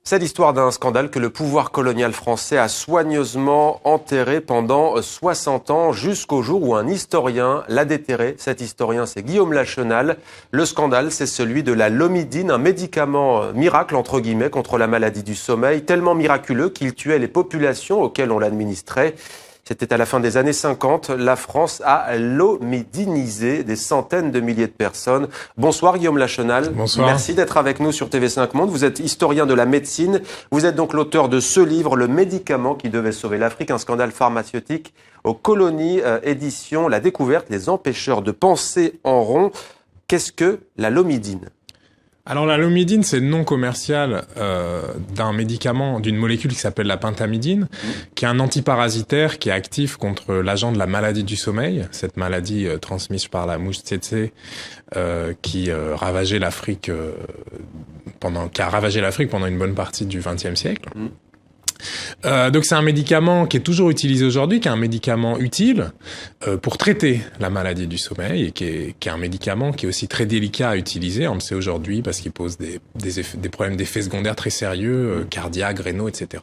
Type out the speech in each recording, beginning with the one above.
C'est l'histoire d'un scandale que le pouvoir colonial français a soigneusement enterré pendant 60 ans, jusqu'au jour où un historien l'a déterré. Cet historien, c'est Guillaume Lachenal. Le scandale, c'est celui de la lomidine, un médicament miracle, entre guillemets, contre la maladie du sommeil, tellement miraculeux qu'il tuait les populations auxquelles on l'administrait. C'était à la fin des années 50. La France a lomidinisé des centaines de milliers de personnes. Bonsoir Guillaume Lachenal. Bonsoir. Merci d'être avec nous sur TV5 Monde. Vous êtes historien de la médecine. Vous êtes donc l'auteur de ce livre, Le médicament qui devait sauver l'Afrique, un scandale pharmaceutique aux colonies, édition La Découverte, les empêcheurs de penser en rond. Qu'est-ce que la lomidine ? Alors la lomidine, c'est le nom commercial d'un médicament, d'une molécule qui s'appelle la pentamidine, qui est un antiparasitaire qui est actif contre l'agent de la maladie du sommeil, cette maladie transmise par la mouche tsetse qui ravageait l'Afrique qui a ravagé l'Afrique pendant une bonne partie du XXe siècle. Donc c'est un médicament qui est toujours utilisé aujourd'hui, qui est un médicament utile pour traiter la maladie du sommeil et qui est un médicament qui est aussi très délicat à utiliser, on le sait aujourd'hui, parce qu'il pose des problèmes d'effets secondaires très sérieux, cardiaques, rénaux, etc.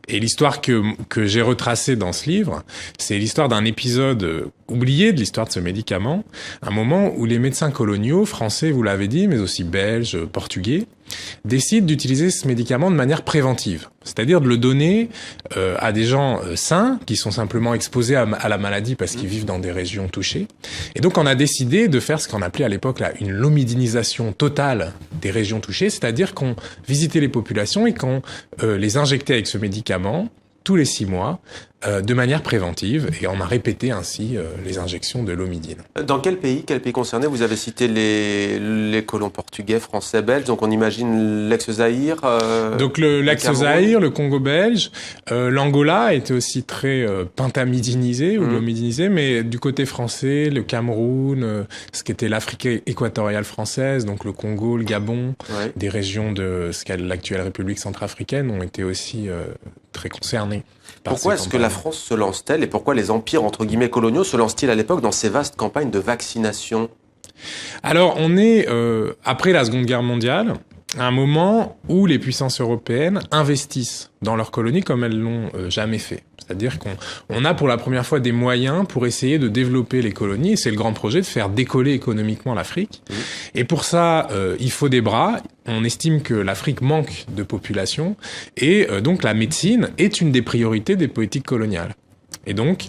Et l'histoire que j'ai retracée dans ce livre, c'est l'histoire d'un épisode oublié de l'histoire de ce médicament, un moment où les médecins coloniaux, français, vous l'avez dit, mais aussi belges, portugais, décident d'utiliser ce médicament de manière préventive. C'est-à-dire de le donner à des gens sains, qui sont simplement exposés à la maladie parce qu'ils vivent dans des régions touchées. Et donc on a décidé de faire ce qu'on appelait à l'époque là une lomidinisation totale des régions touchées, c'est-à-dire qu'on visitait les populations et qu'on les injectait avec ce médicament tous les 6 mois, de manière préventive, et on a répété ainsi les injections de lomidine. Dans quel pays concerné? Vous avez cité les colons portugais, français, belges, donc on imagine l'ex-Zaïre. Donc l'ex-Zaïre, le Congo belge, l'Angola était aussi très pentamidinisé ou lomidinisé, mais du côté français, le Cameroun, ce qui était l'Afrique équatoriale française, donc le Congo, le Gabon, des régions de ce qu'est l'actuelle République centrafricaine ont été aussi très concernés. Pourquoi est-ce que la France se lance-t-elle et pourquoi les empires, entre guillemets, coloniaux se lancent-ils à l'époque dans ces vastes campagnes de vaccination? Alors, on est, après la Seconde Guerre mondiale, à un moment où les puissances européennes investissent dans leurs colonies comme elles l'ont jamais fait. C'est-à-dire qu'on a pour la première fois des moyens pour essayer de développer les colonies. Et c'est le grand projet de faire décoller économiquement l'Afrique. Et pour ça, il faut des bras. On estime que l'Afrique manque de population. Et donc la médecine est une des priorités des politiques coloniales. Et donc,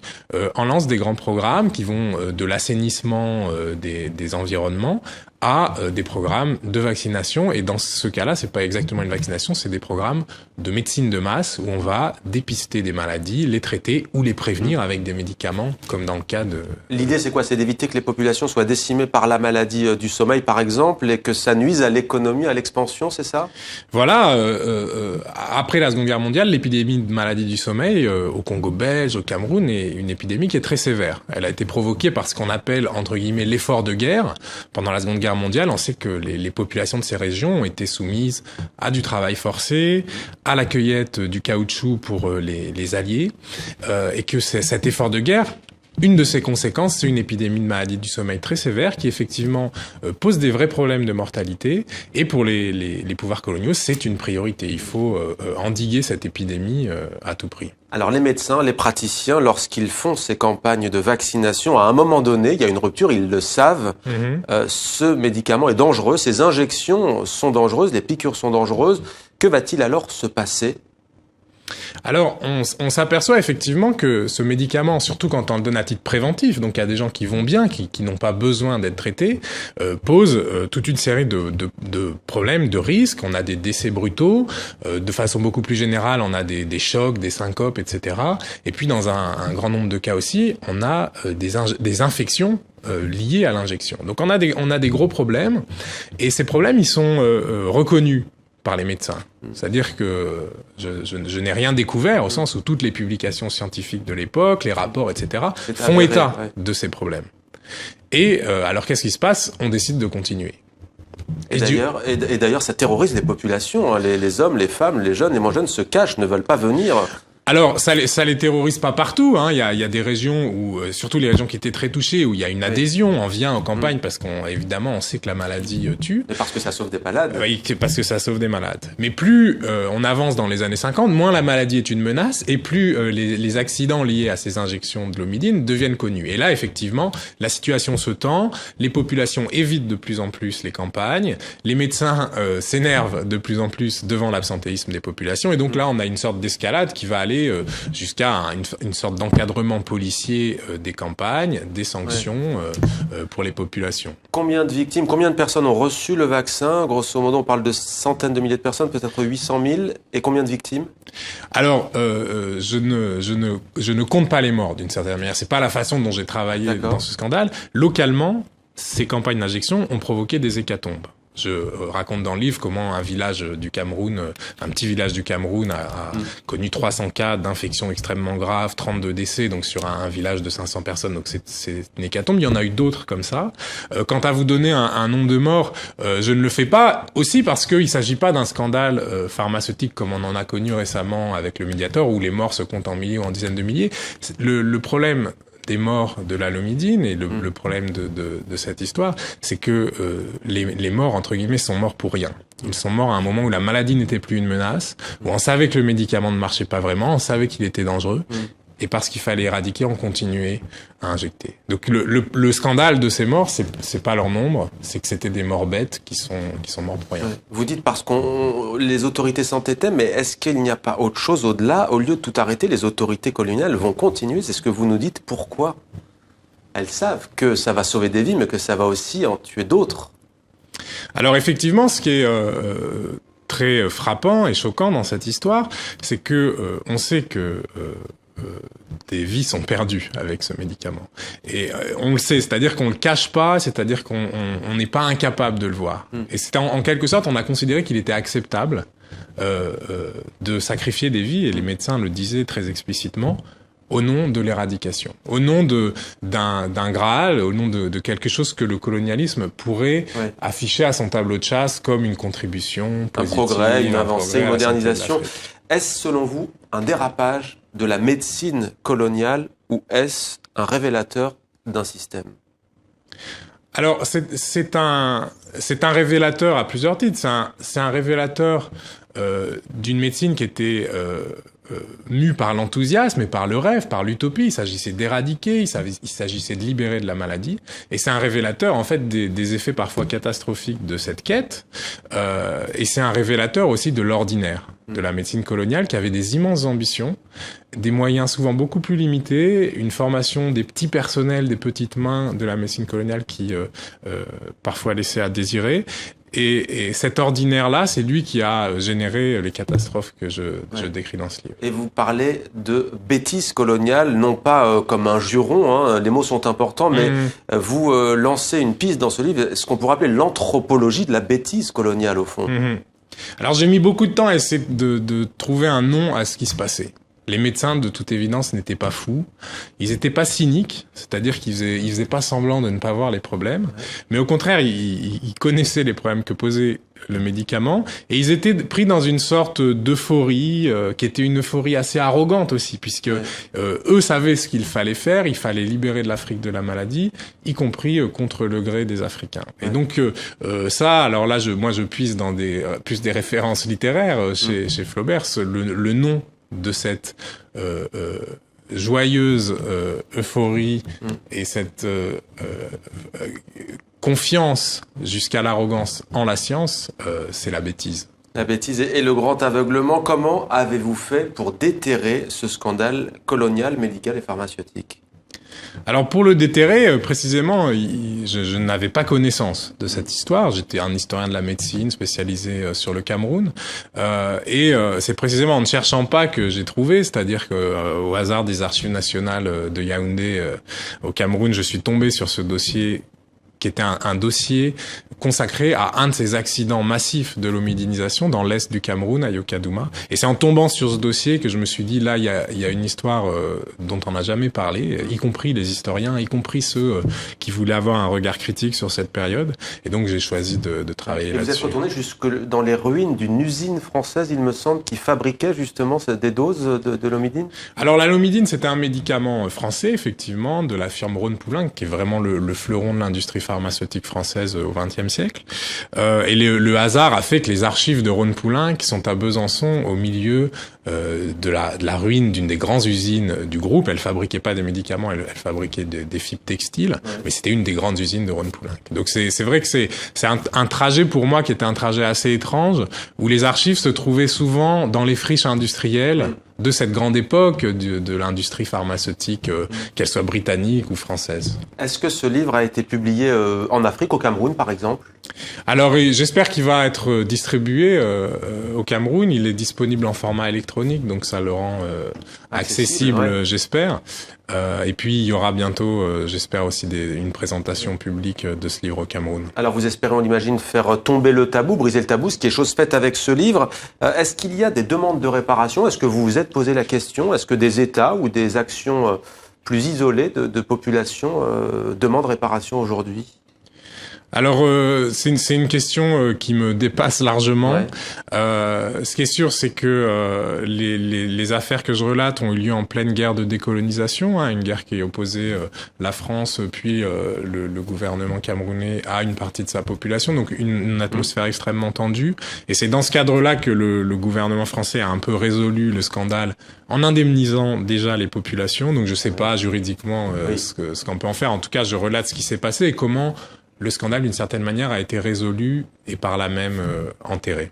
on lance des grands programmes qui vont de l'assainissement des environnements à des programmes de vaccination. Et dans ce cas-là, c'est pas exactement une vaccination, c'est des programmes de médecine de masse où on va dépister des maladies, les traiter ou les prévenir avec des médicaments, comme dans le cas de... L'idée, c'est quoi? C'est d'éviter que les populations soient décimées par la maladie du sommeil, par exemple, et que ça nuise à l'économie, à l'expansion, c'est ça? Voilà. Après la Seconde Guerre mondiale, l'épidémie de maladie du sommeil au Congo belge, au Cameroun, est une épidémie qui est très sévère. Elle a été provoquée par ce qu'on appelle, entre guillemets, l'effort de guerre. Pendant la Seconde Guerre mondiale, on sait que les populations de ces régions ont été soumises à du travail forcé, à la cueillette du caoutchouc pour les alliés, et que cet effort de guerre, une de ses conséquences, c'est une épidémie de maladie du sommeil très sévère qui effectivement pose des vrais problèmes de mortalité. Et pour les pouvoirs coloniaux, c'est une priorité. Il faut endiguer cette épidémie à tout prix. Alors les médecins, les praticiens, lorsqu'ils font ces campagnes de vaccination, à un moment donné, il y a une rupture, ils le savent. Ce médicament est dangereux, ces injections sont dangereuses, les piqûres sont dangereuses. Que va-t-il alors se passer ? Alors, on s'aperçoit effectivement que ce médicament, surtout quand on le donne à titre préventif, donc à des gens qui vont bien, qui n'ont pas besoin d'être traités, pose toute une série de problèmes, de risques. On a des décès brutaux, de façon beaucoup plus générale, on a des chocs, des syncopes, etc. Et puis dans un grand nombre de cas aussi, on a des infections liées à l'injection. Donc on a des gros problèmes, et ces problèmes, ils sont reconnus par les médecins. C'est-à-dire que je n'ai rien découvert au sens où toutes les publications scientifiques de l'époque, les rapports, etc. font état de ces problèmes. Et alors qu'est-ce qui se passe? On décide de continuer. Et d'ailleurs, ça terrorise les populations. Les hommes, les femmes, les jeunes, les moins jeunes se cachent, ne veulent pas venir. Alors, ça les terrorise pas partout, hein. Il y a des régions où, surtout les régions qui étaient très touchées, où il y a une adhésion, on vient en campagne parce évidemment, on sait que la maladie tue. Et parce que ça sauve des malades. Oui, parce que ça sauve des malades. Mais plus on avance dans les années 50, moins la maladie est une menace et plus les accidents liés à ces injections de l'Omidine deviennent connus. Et là, effectivement, la situation se tend, les populations évitent de plus en plus les campagnes, les médecins s'énervent de plus en plus devant l'absentéisme des populations, et donc là, on a une sorte d'escalade qui va aller jusqu'à une sorte d'encadrement policier des campagnes, des sanctions pour les populations. Combien de victimes, combien de personnes ont reçu le vaccin? Grosso modo, on parle de centaines de milliers de personnes, peut-être 800 000. Et combien de victimes? Alors, je ne compte pas les morts d'une certaine manière. C'est pas la façon dont j'ai travaillé dans ce scandale. Localement, ces campagnes d'injection ont provoqué des hécatombes. Je raconte dans le livre comment un village du Cameroun, un petit village du Cameroun a connu 300 cas d'infections extrêmement graves, 32 décès, donc sur un village de 500 personnes. Donc c'est une hécatombe. Il y en a eu d'autres comme ça. Quant à vous donner un nombre de morts, je ne le fais pas, aussi parce qu'il s'agit pas d'un scandale pharmaceutique comme on en a connu récemment avec le Mediator, où les morts se comptent en milliers ou en dizaines de milliers. Le problème des morts de la Lomidine et le problème de cette histoire, c'est que les morts, entre guillemets, sont morts pour rien. Ils sont morts à un moment où la maladie n'était plus une menace, où on savait que le médicament ne marchait pas vraiment, on savait qu'il était dangereux, et parce qu'il fallait éradiquer, on continuait à injecter. Donc le scandale de ces morts, c'est pas leur nombre, c'est que c'était des morts bêtes qui sont morts pour rien. Vous dites parce les autorités s'entêtaient, mais est-ce qu'il n'y a pas autre chose au-delà? Au lieu de tout arrêter, les autorités coloniales vont continuer. C'est ce que vous nous dites. Pourquoi? Elles savent que ça va sauver des vies, mais que ça va aussi en tuer d'autres. Alors effectivement, ce qui est très frappant et choquant dans cette histoire, c'est que on sait que des vies sont perdues avec ce médicament. Et on le sait, c'est-à-dire qu'on le cache pas, c'est-à-dire qu'on n'est pas incapable de le voir. Et c'est en quelque sorte, on a considéré qu'il était acceptable de sacrifier des vies, et les médecins le disaient très explicitement, au nom de l'éradication, au nom d'un Graal, au nom de quelque chose que le colonialisme pourrait afficher à son tableau de chasse comme une contribution positive, un progrès, une avancée, une modernisation. Est-ce, selon vous, un dérapage de la médecine coloniale, ou est-ce un révélateur d'un système? Alors, c'est un révélateur à plusieurs titres. C'est un révélateur d'une médecine qui était mue par l'enthousiasme et par le rêve, par l'utopie. Il s'agissait d'éradiquer, il s'agissait de libérer de la maladie. Et c'est un révélateur, en fait, des effets parfois catastrophiques de cette quête. Et c'est un révélateur aussi de l'ordinaire de la médecine coloniale, qui avait des immenses ambitions, des moyens souvent beaucoup plus limités, une formation des petits personnels, des petites mains de la médecine coloniale qui parfois laissait à désirer. Et cet ordinaire-là, c'est lui qui a généré les catastrophes que je décris dans ce livre. Et vous parlez de bêtise coloniale, non pas comme un juron, hein, les mots sont importants, mais vous lancez une piste dans ce livre, ce qu'on pourrait appeler l'anthropologie de la bêtise coloniale, au fond. Alors j'ai mis beaucoup de temps à essayer de trouver un nom à ce qui se passait. Les médecins, de toute évidence, n'étaient pas fous. Ils étaient pas cyniques, c'est-à-dire qu'ils faisaient pas semblant de ne pas voir les problèmes. Mais au contraire, ils connaissaient les problèmes que posait le médicament, et ils étaient pris dans une sorte d'euphorie, qui était une euphorie assez arrogante aussi, puisque eux savaient ce qu'il fallait faire, il fallait libérer de l'Afrique de la maladie, y compris contre le gré des Africains. Et donc ça, alors là, moi je puise dans plus des références littéraires chez Flaubert, le nom de cette joyeuse euphorie et cette confiance jusqu'à l'arrogance en la science, c'est la bêtise. La bêtise et le grand aveuglement. Comment avez-vous fait pour déterrer ce scandale colonial, médical et pharmaceutique? Alors pour le déterrer, précisément, je n'avais pas connaissance de cette histoire. J'étais un historien de la médecine spécialisé sur le Cameroun, et c'est précisément en ne cherchant pas que j'ai trouvé, c'est-à-dire que au hasard des archives nationales de Yaoundé au Cameroun, je suis tombé sur ce dossier qui était un dossier consacré à un de ces accidents massifs de l'homidinisation dans l'est du Cameroun, à Yokadouma. Et c'est en tombant sur ce dossier que je me suis dit, là, il y a une histoire dont on n'a jamais parlé, y compris les historiens, y compris ceux qui voulaient avoir un regard critique sur cette période. Et donc, j'ai choisi de travailler là-dessus. Vous êtes retourné jusque dans les ruines d'une usine française, il me semble, qui fabriquait justement des doses de l'omidine? Alors, la lomidine, c'était un médicament français, effectivement, de la firme Rhône-Poulenc, qui est vraiment le fleuron de l'industrie pharmaceutique française au XXe siècle. Et le hasard a fait que les archives de Rhône-Poulenc, qui sont à Besançon, au milieu de la ruine d'une des grandes usines du groupe, elle fabriquait pas des médicaments, elle fabriquait des fibres textiles, mais c'était une des grandes usines de Rhône-Poulenc. Donc c'est vrai que c'est un trajet pour moi qui était un trajet assez étrange, où les archives se trouvaient souvent dans les friches industrielles de cette grande époque de l'industrie pharmaceutique, qu'elle soit britannique ou française. Est-ce que ce livre a été publié en Afrique, au Cameroun par exemple? Alors j'espère qu'il va être distribué au Cameroun. Il est disponible en format électronique, donc ça le rend accessible, ouais. J'espère. Et puis il y aura bientôt, j'espère aussi une présentation publique de ce livre au Cameroun. Alors vous espérez, on l'imagine, faire tomber le tabou, briser le tabou, ce qui est chose faite avec ce livre. Est-ce qu'il y a des demandes de réparation? Est-ce que vous vous êtes posé la question? Est-ce que des États ou des actions plus isolées de populations demandent réparation aujourd'hui? Alors c'est une question qui me dépasse largement. Ouais. Ce qui est sûr, c'est que les affaires que je relate ont eu lieu en pleine guerre de décolonisation, une guerre qui opposait la France puis le gouvernement camerounais à une partie de sa population, donc une atmosphère extrêmement tendue. Et c'est dans ce cadre-là que le gouvernement français a un peu résolu le scandale en indemnisant déjà les populations. Donc je sais pas juridiquement ce qu'on peut en faire. En tout cas, je relate ce qui s'est passé et comment le scandale, d'une certaine manière, a été résolu et par là même enterré.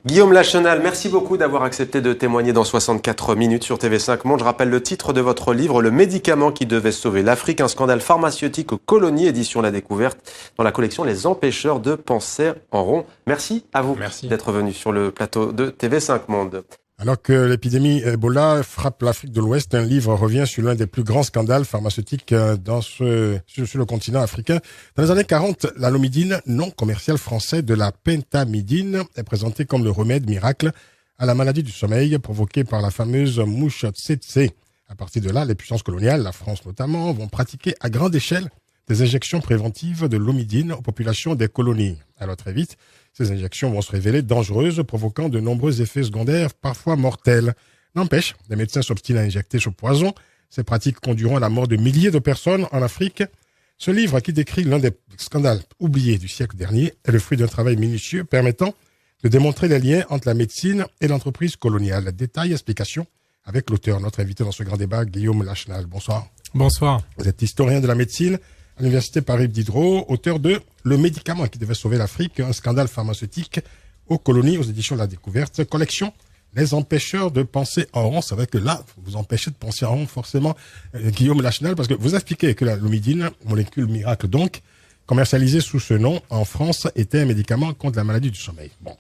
Guillaume Lachenal, merci beaucoup d'avoir accepté de témoigner dans 64 minutes sur TV5 Monde. Je rappelle le titre de votre livre, Le médicament qui devait sauver l'Afrique, un scandale pharmaceutique aux colonies, édition La Découverte, dans la collection Les Empêcheurs de penser en rond. Merci à vous d'être venu sur le plateau de TV5 Monde. Alors que l'épidémie Ebola frappe l'Afrique de l'Ouest, un livre revient sur l'un des plus grands scandales pharmaceutiques sur le continent africain. Dans les années 40, la lomidine, non commercial français de la pentamidine, est présentée comme le remède miracle à la maladie du sommeil provoquée par la fameuse mouche tsetse. À partir de là, les puissances coloniales, la France notamment, vont pratiquer à grande échelle des injections préventives de lomidine aux populations des colonies. Alors très vite, ces injections vont se révéler dangereuses, provoquant de nombreux effets secondaires, parfois mortels. N'empêche, les médecins s'obstinent à injecter ce poison. Ces pratiques conduiront à la mort de milliers de personnes en Afrique. Ce livre, qui décrit l'un des scandales oubliés du siècle dernier, est le fruit d'un travail minutieux permettant de démontrer les liens entre la médecine et l'entreprise coloniale. Détails, explications avec l'auteur, notre invité dans ce grand débat, Guillaume Lachenal. Bonsoir. Bonsoir. Vous êtes historien de la médecine à l'université Paris Diderot, auteur de Le médicament qui devait sauver l'Afrique, un scandale pharmaceutique aux colonies, aux éditions de La Découverte, collection Les Empêcheurs de penser en rond. C'est vrai que là, vous empêchez de penser en rond forcément, Guillaume Lachenal, parce que vous expliquez que la lomidine, molécule miracle donc, commercialisée sous ce nom en France, était un médicament contre la maladie du sommeil. Bon,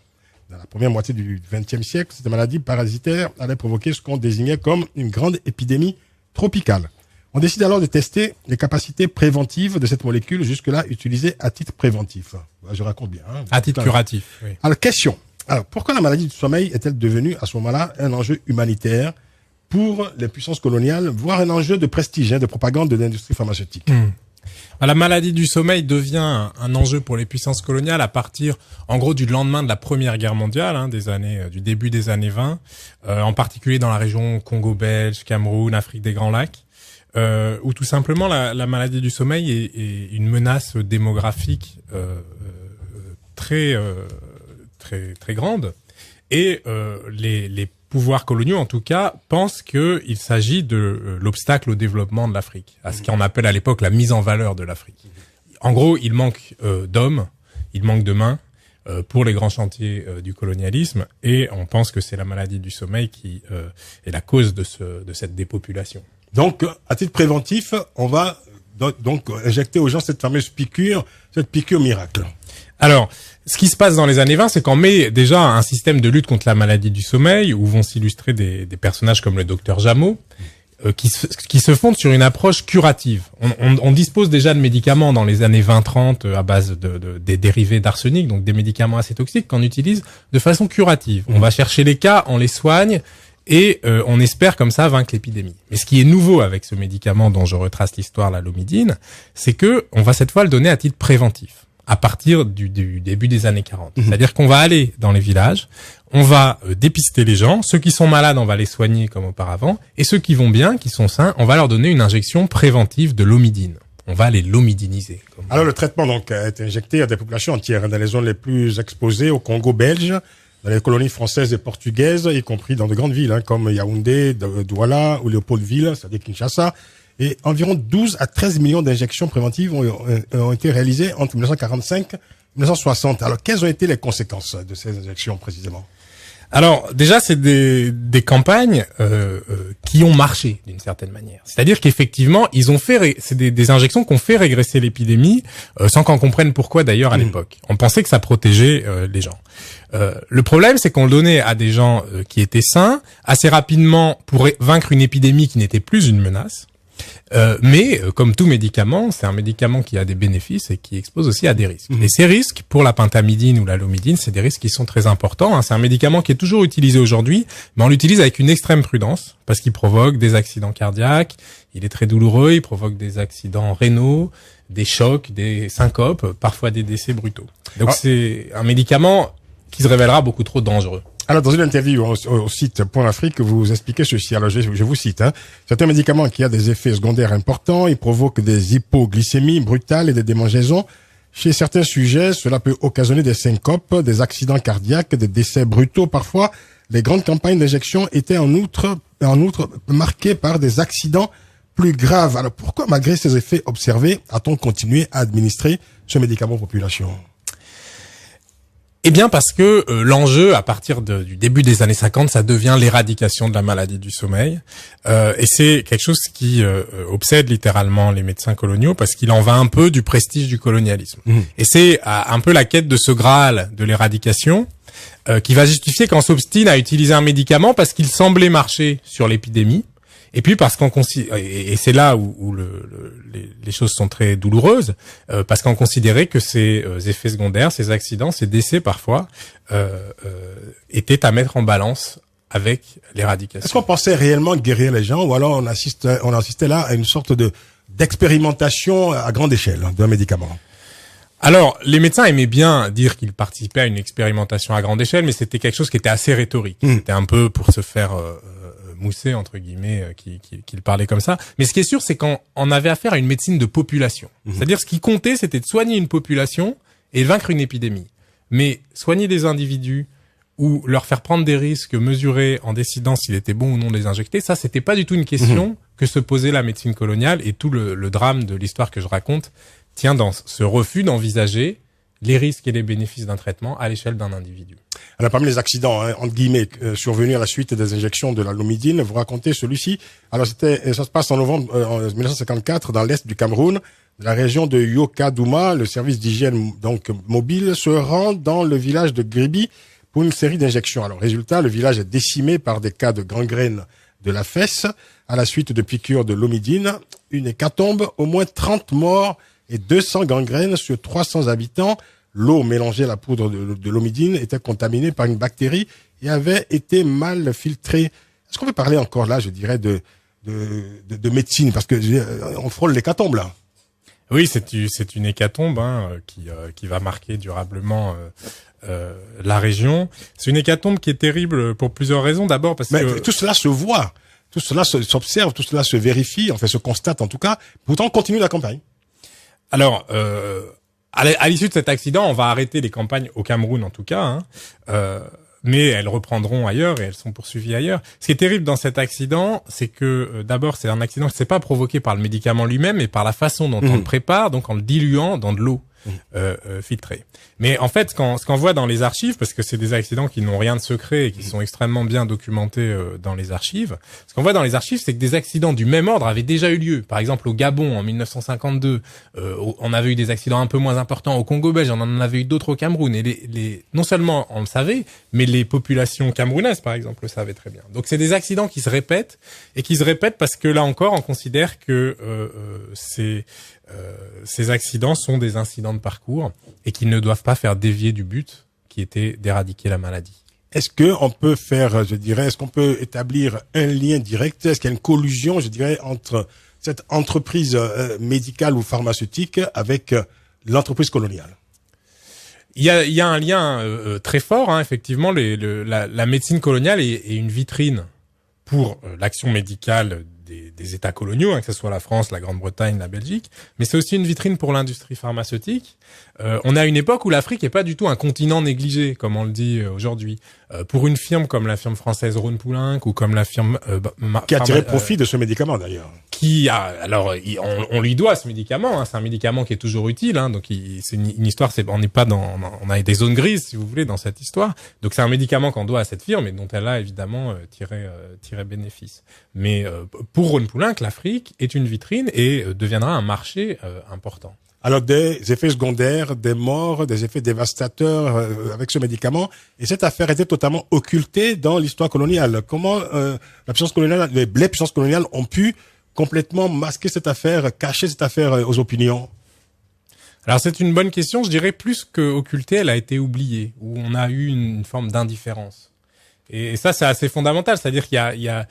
dans la première moitié du XXe siècle, cette maladie parasitaire allait provoquer ce qu'on désignait comme une grande épidémie tropicale. On décide alors de tester les capacités préventives de cette molécule, jusque-là utilisée à titre préventif. Je raconte bien. À titre curatif, oui. Alors, question. Alors, pourquoi la maladie du sommeil est-elle devenue, à ce moment-là, un enjeu humanitaire pour les puissances coloniales, voire un enjeu de prestige, de propagande de l'industrie pharmaceutique? La maladie du sommeil devient un enjeu pour les puissances coloniales à partir, en gros, du lendemain de la Première Guerre mondiale, du début des années 20, en particulier dans la région Congo-Belge, Cameroun, Afrique des Grands Lacs. Où tout simplement la maladie du sommeil est une menace démographique très grande, et les pouvoirs coloniaux en tout cas pensent qu'il s'agit de l'obstacle au développement de l'Afrique, à ce qu'on appelle à l'époque la mise en valeur de l'Afrique. En gros, il manque d'hommes, il manque de mains pour les grands chantiers du colonialisme, et on pense que c'est la maladie du sommeil qui est la cause de cette dépopulation. Donc, à titre préventif, on va donc injecter aux gens cette fameuse piqûre miracle. Alors, ce qui se passe dans les années 20, c'est qu'on met déjà un système de lutte contre la maladie du sommeil, où vont s'illustrer des personnages comme le docteur Jameau, qui se fondent sur une approche curative. On dispose déjà de médicaments dans les années 20-30 à base des dérivés d'arsenic, donc des médicaments assez toxiques qu'on utilise de façon curative. On va chercher les cas, on les soigne et on espère comme ça vaincre l'épidémie. Mais ce qui est nouveau avec ce médicament dont je retrace l'histoire, la Lomidine, c'est que on va cette fois le donner à titre préventif à partir du début des années 40. C'est-à-dire qu'on va aller dans les villages, on va dépister les gens, ceux qui sont malades, on va les soigner comme auparavant, et ceux qui vont bien, qui sont sains, on va leur donner une injection préventive de Lomidine. On va les lomidiniser. Alors le traitement donc a été injecté à des populations entières, dans les zones les plus exposées au Congo belge, dans les colonies françaises et portugaises, y compris dans de grandes villes comme Yaoundé, Douala ou Léopoldville, c'est-à-dire Kinshasa. Et environ 12 à 13 millions d'injections préventives ont été réalisées entre 1945 et 1960. Alors, quelles ont été les conséquences de ces injections précisément? Alors, déjà, c'est des campagnes qui ont marché d'une certaine manière. C'est-à-dire qu'effectivement, ils ont fait c'est des injections qui ont fait régresser l'épidémie, sans qu'on comprenne pourquoi d'ailleurs à l'époque. On pensait que ça protégeait les gens. Le problème, c'est qu'on le donnait à des gens qui étaient sains assez rapidement pour vaincre une épidémie qui n'était plus une menace. Mais comme tout médicament, c'est un médicament qui a des bénéfices et qui expose aussi à des risques. Et ces risques, pour la pentamidine ou la lomidine, c'est des risques qui sont très importants. C'est un médicament qui est toujours utilisé aujourd'hui, mais on l'utilise avec une extrême prudence parce qu'il provoque des accidents cardiaques, il est très douloureux, il provoque des accidents rénaux, des chocs, des syncopes, parfois des décès brutaux. Donc c'est un médicament qui se révélera beaucoup trop dangereux. Alors, dans une interview au site Point Afrique, vous expliquez ceci. Alors, je vous cite. C'est un médicament qui a des effets secondaires importants. Il provoque des hypoglycémies brutales et des démangeaisons. Chez certains sujets, cela peut occasionner des syncopes, des accidents cardiaques, des décès brutaux parfois. Les grandes campagnes d'injection étaient en outre marquées par des accidents plus graves. Alors, pourquoi, malgré ces effets observés, a-t-on continué à administrer ce médicament aux populations? Eh bien parce que l'enjeu, à partir du début des années 50, ça devient l'éradication de la maladie du sommeil. Et c'est quelque chose qui obsède littéralement les médecins coloniaux parce qu'il en va un peu du prestige du colonialisme. Et c'est un peu la quête de ce Graal de l'éradication qui va justifier qu'on s'obstine à utiliser un médicament parce qu'il semblait marcher sur l'épidémie. Et puis parce qu'on considère, et c'est là où les choses sont très douloureuses, parce qu'on considérait que ces effets secondaires, ces accidents, ces décès parfois, étaient à mettre en balance avec l'éradication. Est-ce qu'on pensait réellement guérir les gens, ou alors on assistait là à une sorte d'expérimentation à grande échelle d'un médicament? Alors, les médecins aimaient bien dire qu'ils participaient à une expérimentation à grande échelle, mais c'était quelque chose qui était assez rhétorique. C'était un peu pour se faire mousser, entre guillemets, qu'il parlait comme ça. Mais ce qui est sûr, c'est qu'on avait affaire à une médecine de population. C'est-à-dire, ce qui comptait, c'était de soigner une population et de vaincre une épidémie. Mais soigner des individus ou leur faire prendre des risques mesurés en décidant s'il était bon ou non de les injecter, ça, c'était pas du tout une question que se posait la médecine coloniale, et tout le drame de l'histoire que je raconte tient dans ce refus d'envisager les risques et les bénéfices d'un traitement à l'échelle d'un individu. Alors, parmi les accidents, entre guillemets, survenus à la suite des injections de la lomidine, vous racontez celui-ci. Alors, ça se passe en novembre 1954 dans l'est du Cameroun, dans la région de Yokadouma. Le service d'hygiène, donc, mobile, se rend dans le village de Gribi pour une série d'injections. Alors, résultat, le village est décimé par des cas de gangrène de la fesse à la suite de piqûres de lomidine. Une hécatombe, au moins 30 morts et 200 gangrènes sur 300 habitants. L'eau mélangée à la poudre de lomidine était contaminée par une bactérie et avait été mal filtrée. Est-ce qu'on peut parler encore là, je dirais, de médecine, parce que on frôle l'hécatombe là? Oui, c'est une hécatombe qui va marquer durablement la région. C'est une hécatombe qui est terrible pour plusieurs raisons. D'abord parce que tout cela se voit, tout cela s'observe, tout cela se vérifie, enfin se constate en tout cas. Pourtant, on continue la campagne. Alors, à l'issue de cet accident, on va arrêter les campagnes au Cameroun en tout cas, mais elles reprendront ailleurs et elles sont poursuivies ailleurs. Ce qui est terrible dans cet accident, c'est que d'abord c'est un accident qui ne s'est pas provoqué par le médicament lui-même, mais par la façon dont on le prépare, donc en le diluant dans de l'eau. filtrés. Mais en fait, ce qu'on voit dans les archives, parce que c'est des accidents qui n'ont rien de secret et qui sont extrêmement bien documentés dans les archives, ce qu'on voit dans les archives, c'est que des accidents du même ordre avaient déjà eu lieu. Par exemple, au Gabon, en 1952, on avait eu des accidents un peu moins importants au Congo belge, on en avait eu d'autres au Cameroun. Et non seulement on le savait, mais les populations camerounaises, par exemple, le savaient très bien. Donc c'est des accidents qui se répètent, et qui se répètent parce que là encore, on considère que ces accidents sont des incidents de parcours et qu'ils ne doivent pas faire dévier du but qui était d'éradiquer la maladie. Est-ce que on peut faire, je dirais, est-ce qu'on peut établir un lien direct? Est-ce qu'il y a une collusion, je dirais, entre cette entreprise médicale ou pharmaceutique avec l'entreprise coloniale? Il y a un lien très fort, hein, effectivement. La médecine coloniale est une vitrine pour l'action médicale des États coloniaux, hein, que ce soit la France, la Grande-Bretagne, la Belgique, mais c'est aussi une vitrine pour l'industrie pharmaceutique. On a une époque où l'Afrique est pas du tout un continent négligé, comme on le dit aujourd'hui. Pour une firme comme la firme française Rhône-Poulenc ou comme la firme qui a tiré profit de ce médicament d'ailleurs. On lui doit ce médicament, hein, c'est un médicament qui est toujours utile, hein, donc c'est une histoire, on n'est pas on a des zones grises si vous voulez dans cette histoire. Donc c'est un médicament qu'on doit à cette firme et dont elle a évidemment tiré bénéfice. Mais pour Rhône-Poulenc, l'Afrique est une vitrine et deviendra un marché important. Alors des effets secondaires, des morts, des effets dévastateurs avec ce médicament. Et cette affaire était totalement occultée dans l'histoire coloniale. Comment les puissances coloniales ont pu complètement masquer cette affaire, cacher cette affaire aux opinions? Alors c'est une bonne question. Je dirais plus que occultée, elle a été oubliée, où on a eu une forme d'indifférence. Et ça, c'est assez fondamental. C'est-à-dire qu'il y a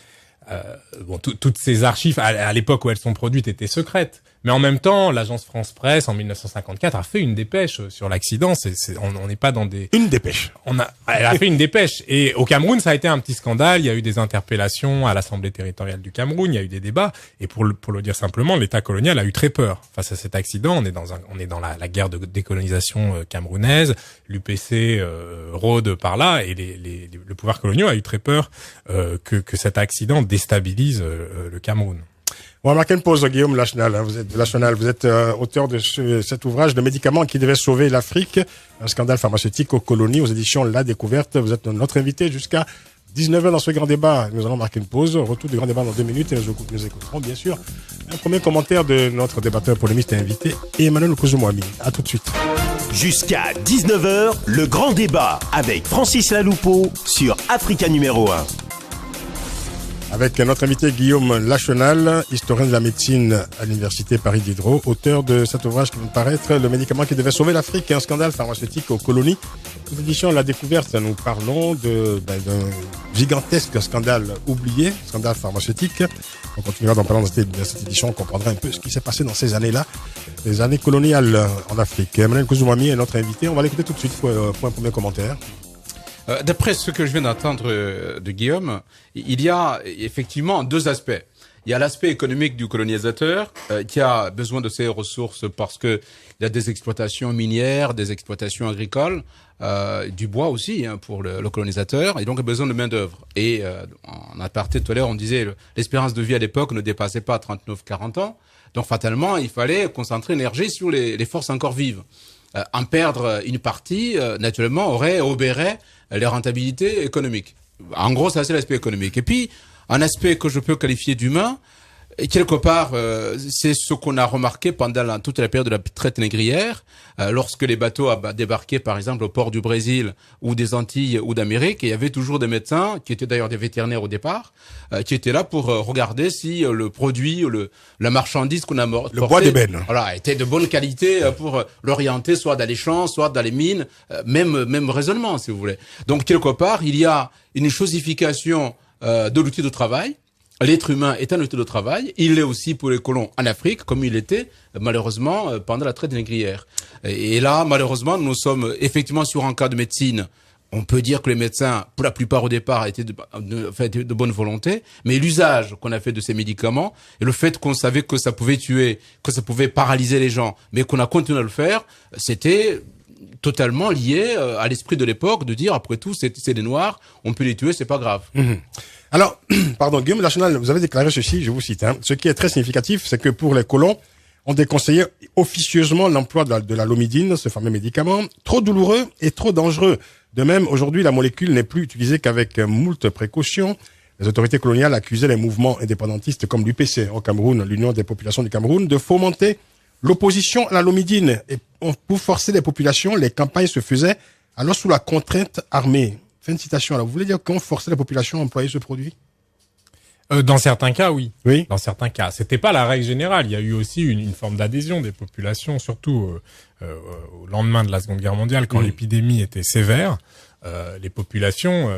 toutes ces archives à l'époque où elles sont produites étaient secrètes. Mais en même temps, l'agence France Presse en 1954 a fait une dépêche sur l'accident. On n'est pas dans une dépêche. Elle a fait une dépêche. Et au Cameroun, ça a été un petit scandale. Il y a eu des interpellations à l'Assemblée territoriale du Cameroun. Il y a eu des débats. Et pour le dire simplement, l'État colonial a eu très peur face à cet accident. On est dans la guerre de décolonisation camerounaise. L'UPC rôde par là, et le pouvoir colonial a eu très peur que cet accident déstabilise le Cameroun. On va marquer une pause, Guillaume Lachenal. Vous êtes auteur de cet ouvrage de médicaments qui devait sauver l'Afrique, un scandale pharmaceutique aux colonies, aux éditions La Découverte. Vous êtes notre invité jusqu'à 19h dans ce grand débat. Nous allons marquer une pause. Retour du grand débat dans 2 minutes et nous écouterons bien sûr un premier commentaire de notre débatteur polémiste et invité, Emmanuel Kouzoumoami. À tout de suite. Jusqu'à 19h, le grand débat avec Francis Laloupeau sur Africa numéro 1. Avec notre invité Guillaume Lachenal, historien de la médecine à l'université Paris Diderot, auteur de cet ouvrage qui vient de paraître, Le médicament qui devait sauver l'Afrique, un scandale pharmaceutique aux colonies. Aux éditions La Découverte, nous parlons d'un gigantesque scandale oublié, scandale pharmaceutique. On continuera d'en parler dans cette édition, on comprendra un peu ce qui s'est passé dans ces années-là, les années coloniales en Afrique. Emmanuel Kouzoumoami est notre invité, on va l'écouter tout de suite pour un premier commentaire. D'après ce que je viens d'entendre de Guillaume, il y a effectivement 2 aspects. Il y a l'aspect économique du colonisateur qui a besoin de ses ressources parce que il y a des exploitations minières, des exploitations agricoles, du bois aussi hein, pour le colonisateur, et donc a besoin de main d'œuvre. Et en aparté tout à l'heure, on disait l'espérance de vie à l'époque ne dépassait pas 39-40 ans, donc fatalement il fallait concentrer l'énergie sur les forces encore vives. En perdre une partie, naturellement, obérerait les rentabilités économiques. En gros, ça c'est l'aspect économique. Et puis, un aspect que je peux qualifier d'humain, quelque part, c'est ce qu'on a remarqué pendant toute la période de la traite négrière, lorsque les bateaux débarquaient, par exemple, au port du Brésil ou des Antilles ou d'Amérique, il y avait toujours des médecins, qui étaient d'ailleurs des vétérinaires au départ, qui étaient là pour regarder si le produit, la marchandise qu'on a porté, le bois d'ébène, voilà, était de bonne qualité pour l'orienter soit dans les champs, soit dans les mines, même raisonnement, si vous voulez. Donc, quelque part, il y a une chosification de l'outil de travail. L'être humain est un outil de travail. Il l'est aussi pour les colons en Afrique, comme il était malheureusement pendant la traite négrière. Et là, malheureusement, nous sommes effectivement sur un cas de médecine. On peut dire que les médecins, pour la plupart au départ, étaient de bonne volonté, mais l'usage qu'on a fait de ces médicaments et le fait qu'on savait que ça pouvait tuer, que ça pouvait paralyser les gens, mais qu'on a continué à le faire, c'était totalement lié à l'esprit de l'époque de dire après tout c'est des noirs, on peut les tuer, c'est pas grave. Alors, pardon, Guillaume Lachenal, vous avez déclaré ceci, je vous cite, ce qui est très significatif, c'est que pour les colons, ont déconseillé officieusement l'emploi de la lomidine, ce fameux médicament, trop douloureux et trop dangereux. De même, aujourd'hui, la molécule n'est plus utilisée qu'avec moult précautions. Les autorités coloniales accusaient les mouvements indépendantistes comme l'UPC au Cameroun, l'Union des populations du Cameroun, de fomenter l'opposition à la lomidine. Et pour forcer les populations, les campagnes se faisaient alors sous la contrainte armée. Fin de citation. Alors, vous voulez dire qu'on forçait les populations à employer ce produit? Dans certains cas, oui. Oui. Dans certains cas. C'était pas la règle générale. Il y a eu aussi une forme d'adhésion des populations, surtout au lendemain de la Seconde Guerre mondiale, quand l'épidémie était sévère. Les populations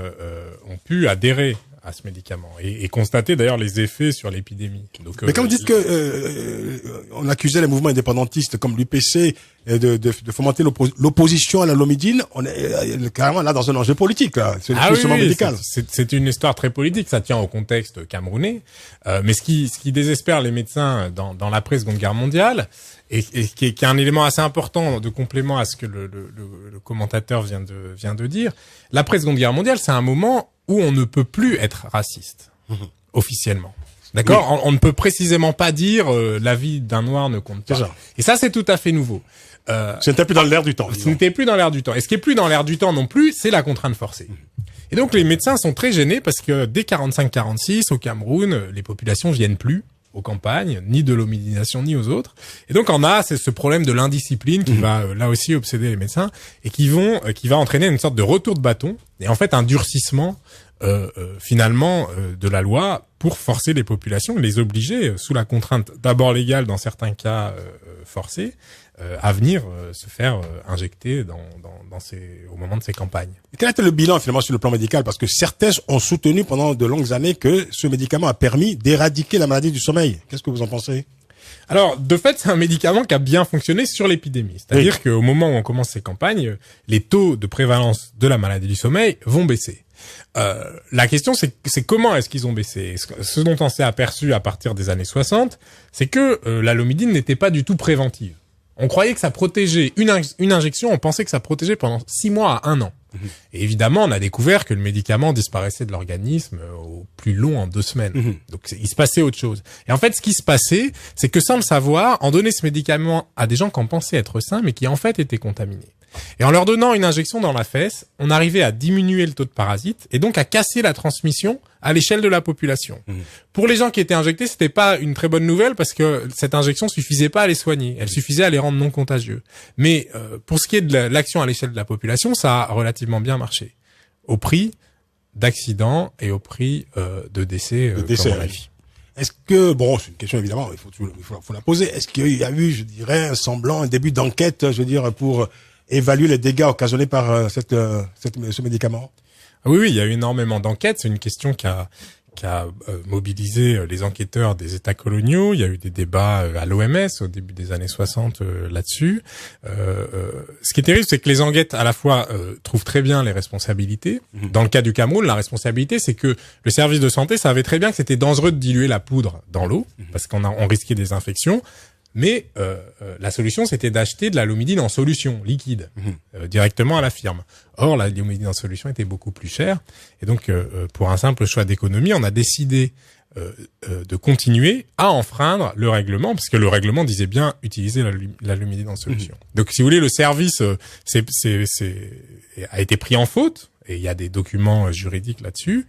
ont pu adhérer à ce médicament et constater d'ailleurs les effets sur l'épidémie. Donc, mais quand vous dites que on accusait les mouvements indépendantistes comme l'UPC de fomenter l'opposition à la lomidine, on est carrément là dans un enjeu politique, là. C'est justement médical. C'est une histoire très politique, ça tient au contexte camerounais. Mais ce qui désespère les médecins dans l'après-Seconde Guerre mondiale, et qui est un élément assez important de complément à ce que le commentateur vient de dire, l'après-Seconde Guerre mondiale, c'est un moment où on ne peut plus être raciste, officiellement. D'accord? Oui. On ne peut précisément pas dire la vie d'un noir ne compte pas. Et ça, c'est tout à fait nouveau. Ce n'était plus dans l'air du temps. Ce n'était plus dans l'air du temps. Et ce qui est plus dans l'air du temps non plus, c'est la contrainte forcée. Et donc, les médecins sont très gênés parce que dès 45-46, au Cameroun, les populations viennent plus aux campagnes, ni de l'homidination, ni aux autres. Et donc, c'est ce problème de l'indiscipline qui va, là aussi, obséder les médecins et qui va entraîner une sorte de retour de bâton et en fait un durcissement, finalement, de la loi pour forcer les populations et les obliger, sous la contrainte d'abord légale, dans certains cas forcés, à venir se faire injecter au moment de ces campagnes. Et quel était le bilan finalement sur le plan médical? Parce que certains ont soutenu pendant de longues années que ce médicament a permis d'éradiquer la maladie du sommeil. Qu'est-ce que vous en pensez? Alors, de fait, c'est un médicament qui a bien fonctionné sur l'épidémie. C'est-à-dire qu'au moment où on commence ces campagnes, les taux de prévalence de la maladie du sommeil vont baisser. La question, c'est comment est-ce qu'ils ont baissé? Ce dont on s'est aperçu à partir des années 60, c'est que la lomidine n'était pas du tout préventive. On croyait que ça protégeait une injection, on pensait que ça protégeait pendant 6 mois à 1 an. Et évidemment, on a découvert que le médicament disparaissait de l'organisme au plus long en 2 semaines. Donc, il se passait autre chose. Et en fait, ce qui se passait, c'est que sans le savoir, on donnait ce médicament à des gens qu'on pensait être sains, mais qui en fait étaient contaminés. Et en leur donnant une injection dans la fesse, on arrivait à diminuer le taux de parasites et donc à casser la transmission à l'échelle de la population. Pour les gens qui étaient injectés, c'était pas une très bonne nouvelle parce que cette injection suffisait pas à les soigner, elle suffisait à les rendre non contagieux. Mais pour ce qui est de l'action à l'échelle de la population, ça a relativement bien marché. Au prix d'accidents et au prix de décès. Comme on l'a dit. Est-ce que, bon, c'est une question évidemment, il faut la poser. Est-ce qu'il y a eu, je dirais, un début d'enquête, je veux dire, pour évaluer les dégâts occasionnés par ce médicament? Oui, il y a eu énormément d'enquêtes. C'est une question qui a mobilisé les enquêteurs des États coloniaux. Il y a eu des débats à l'OMS au début des années 60 là-dessus. Ce qui est terrible, c'est que les enquêtes à la fois trouvent très bien les responsabilités. Dans le cas du Cameroun, la responsabilité, c'est que le service de santé savait très bien que c'était dangereux de diluer la poudre dans l'eau parce on risquait des infections. Mais la solution, c'était d'acheter de la lomidine en solution liquide directement à la firme. Or, la lomidine en solution était beaucoup plus chère. Et donc, pour un simple choix d'économie, on a décidé de continuer à enfreindre le règlement, parce que le règlement disait bien utiliser la lomidine en solution. Donc, si vous voulez, le service a été pris en faute. Et il y a des documents juridiques là-dessus,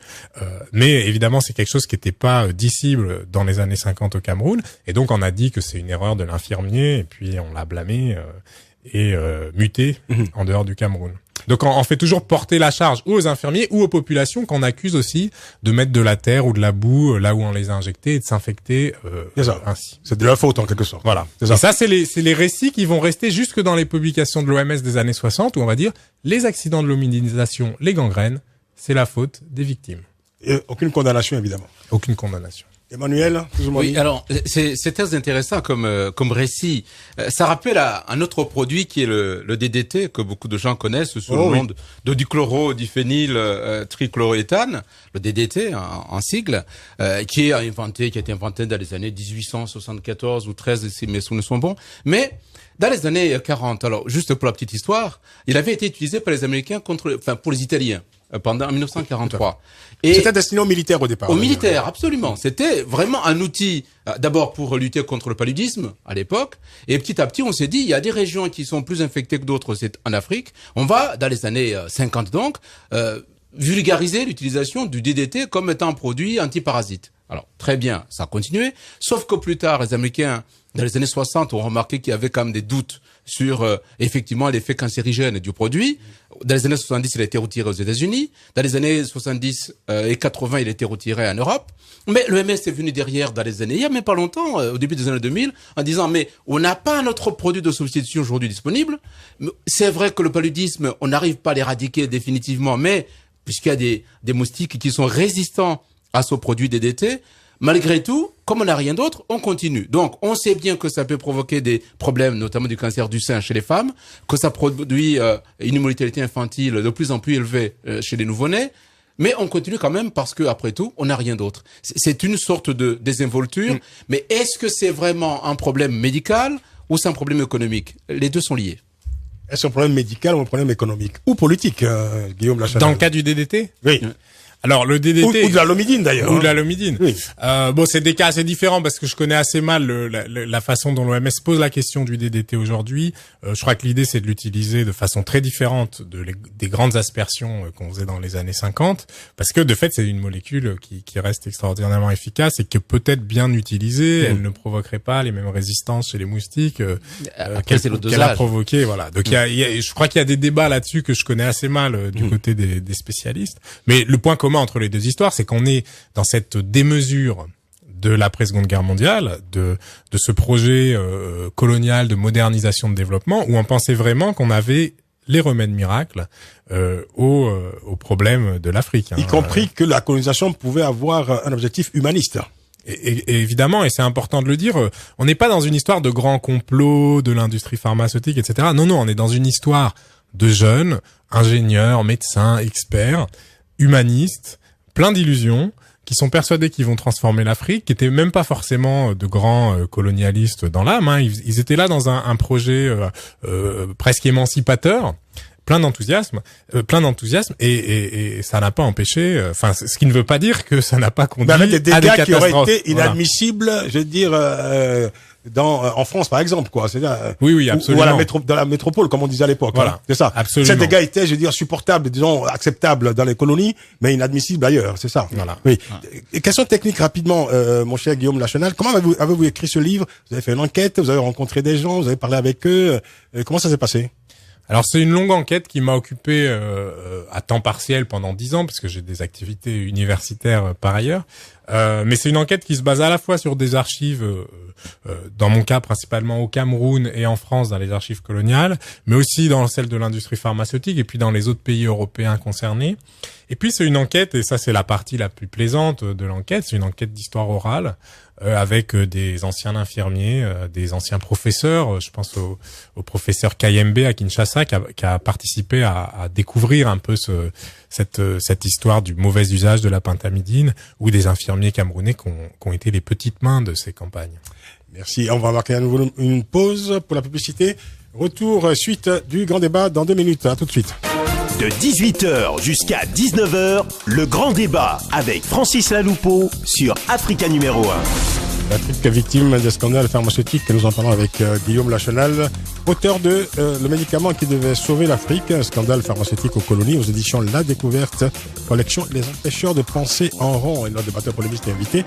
mais évidemment c'est quelque chose qui n'était pas dissible dans les années 50 au Cameroun, et donc on a dit que c'est une erreur de l'infirmier, et puis on l'a blâmé et muté en dehors du Cameroun. Donc on fait toujours porter la charge ou aux infirmiers ou aux populations qu'on accuse aussi de mettre de la terre ou de la boue là où on les a injectés et de s'infecter ainsi. C'est de leur faute en quelque sorte. Voilà. Et ça c'est les récits qui vont rester jusque dans les publications de l'OMS des années 60 où on va dire les accidents de l'homidinisation, les gangrènes, c'est la faute des victimes. Et aucune condamnation évidemment. Aucune condamnation. Emmanuel, oui, alors c'est très intéressant comme récit. Ça rappelle un autre produit qui est le DDT que beaucoup de gens connaissent sous le nom de dichloro-diphényl trichloroéthane, le DDT en sigle, qui a été inventé dans les années 1874 ou 13 si mes souvenirs sont bons, mais dans les années 40, alors juste pour la petite histoire, il avait été utilisé par les Américains pour les Italiens. en 1943. Et c'était destiné aux militaires au départ. aux militaires, absolument. C'était vraiment un outil, d'abord pour lutter contre le paludisme à l'époque, et petit à petit on s'est dit, il y a des régions qui sont plus infectées que d'autres, c'est en Afrique. On va, dans les années 50 donc, vulgariser l'utilisation du DDT comme étant un produit antiparasite. Alors, très bien, ça a continué, sauf que plus tard, les Américains, dans les années 60, ont remarqué qu'il y avait quand même des doutes sur effectivement l'effet cancérigène du produit. Dans les années 70, il a été retiré aux États-Unis. Dans les années 70 et 80, il a été retiré en Europe. Mais l'OMS est venu derrière dans les années, il y a même pas longtemps, au début des années 2000, en disant mais on n'a pas notre produit de substitution aujourd'hui disponible. C'est vrai que le paludisme, on n'arrive pas à l'éradiquer définitivement, mais puisqu'il y a des moustiques qui sont résistants à ce produit DDT, malgré tout, comme on n'a rien d'autre, on continue. Donc, on sait bien que ça peut provoquer des problèmes, notamment du cancer du sein chez les femmes, que ça produit une mortalité infantile de plus en plus élevée chez les nouveau-nés, mais on continue quand même parce que, après tout, on n'a rien d'autre. C'est une sorte de désinvolture, mais est-ce que c'est vraiment un problème médical ou c'est un problème économique? Les deux sont liés. Est-ce un problème médical ou un problème économique ou politique, Guillaume Lachanal? Dans le cas du DDT? Oui. Alors le DDT ou de la lomidine d'ailleurs. Ou de la lomidine. Oui. Bon, c'est des cas assez différents parce que je connais assez mal la façon dont l'OMS pose la question du DDT aujourd'hui. Je crois que l'idée c'est de l'utiliser de façon très différente des grandes aspersions qu'on faisait dans les années 50, parce que de fait c'est une molécule qui reste extraordinairement efficace et que peut-être bien utilisée, elle ne provoquerait pas les mêmes résistances chez les moustiques qu'elle a provoqué. Voilà. Donc je crois qu'il y a des débats là-dessus que je connais assez mal du côté des spécialistes. Mais le point commun entre les deux histoires, c'est qu'on est dans cette démesure de l'après-Seconde Guerre mondiale, de ce projet colonial de modernisation de développement, où on pensait vraiment qu'on avait les remèdes miracles aux problèmes de l'Afrique. Y compris que la colonisation pouvait avoir un objectif humaniste. Et évidemment, et c'est important de le dire, on n'est pas dans une histoire de grands complots de l'industrie pharmaceutique, etc. Non, on est dans une histoire de jeunes, ingénieurs, médecins, experts, humanistes, plein d'illusions, qui sont persuadés qu'ils vont transformer l'Afrique, qui étaient même pas forcément de grands colonialistes dans l'âme. Hein. Ils étaient là dans un projet presque émancipateur, plein d'enthousiasme, et ça n'a pas empêché. Enfin, ce qui ne veut pas dire que ça n'a pas conduit à des catastrophes qui auraient été inadmissibles. Voilà. Je veux dire. En France par exemple quoi, c'est-à-dire oui absolument, ou dans la métropole comme on disait à l'époque, voilà, hein, c'est ça. Absolument. Ces dégâts étaient, je veux dire, supportables, disons acceptables dans les colonies, mais inadmissibles ailleurs, c'est ça. Voilà. Oui. Et question technique rapidement, mon cher Guillaume Lachanal, comment avez-vous écrit ce livre? Vous avez fait une enquête, vous avez rencontré des gens, vous avez parlé avec eux, comment ça s'est passé? Alors c'est une longue enquête qui m'a occupé à temps partiel pendant 10 ans parce que j'ai des activités universitaires par ailleurs. Mais c'est une enquête qui se base à la fois sur des archives, dans mon cas principalement au Cameroun et en France dans les archives coloniales, mais aussi dans celle de l'industrie pharmaceutique et puis dans les autres pays européens concernés. Et puis c'est une enquête, et ça c'est la partie la plus plaisante de l'enquête, c'est une enquête d'histoire orale avec des anciens infirmiers, des anciens professeurs. Je pense au professeur Kayembe à Kinshasa qui a participé à découvrir un peu cette histoire du mauvais usage de la pentamidine, ou des infirmiers camerounais qui ont été les petites mains de ces campagnes. Merci. On va marquer à nouveau une pause pour la publicité. Retour suite du grand débat dans 2 minutes. À tout de suite. De 18h jusqu'à 19h, le grand débat avec Francis Laloupeau sur Africa numéro 1. L'Afrique victime des scandales pharmaceutiques, nous en parlons avec Guillaume Lachanal, auteur de Le médicament qui devait sauver l'Afrique, un scandale pharmaceutique aux colonies, aux éditions La Découverte, collection Les empêcheurs de penser en rond, et notre débatteur polémiste est invité,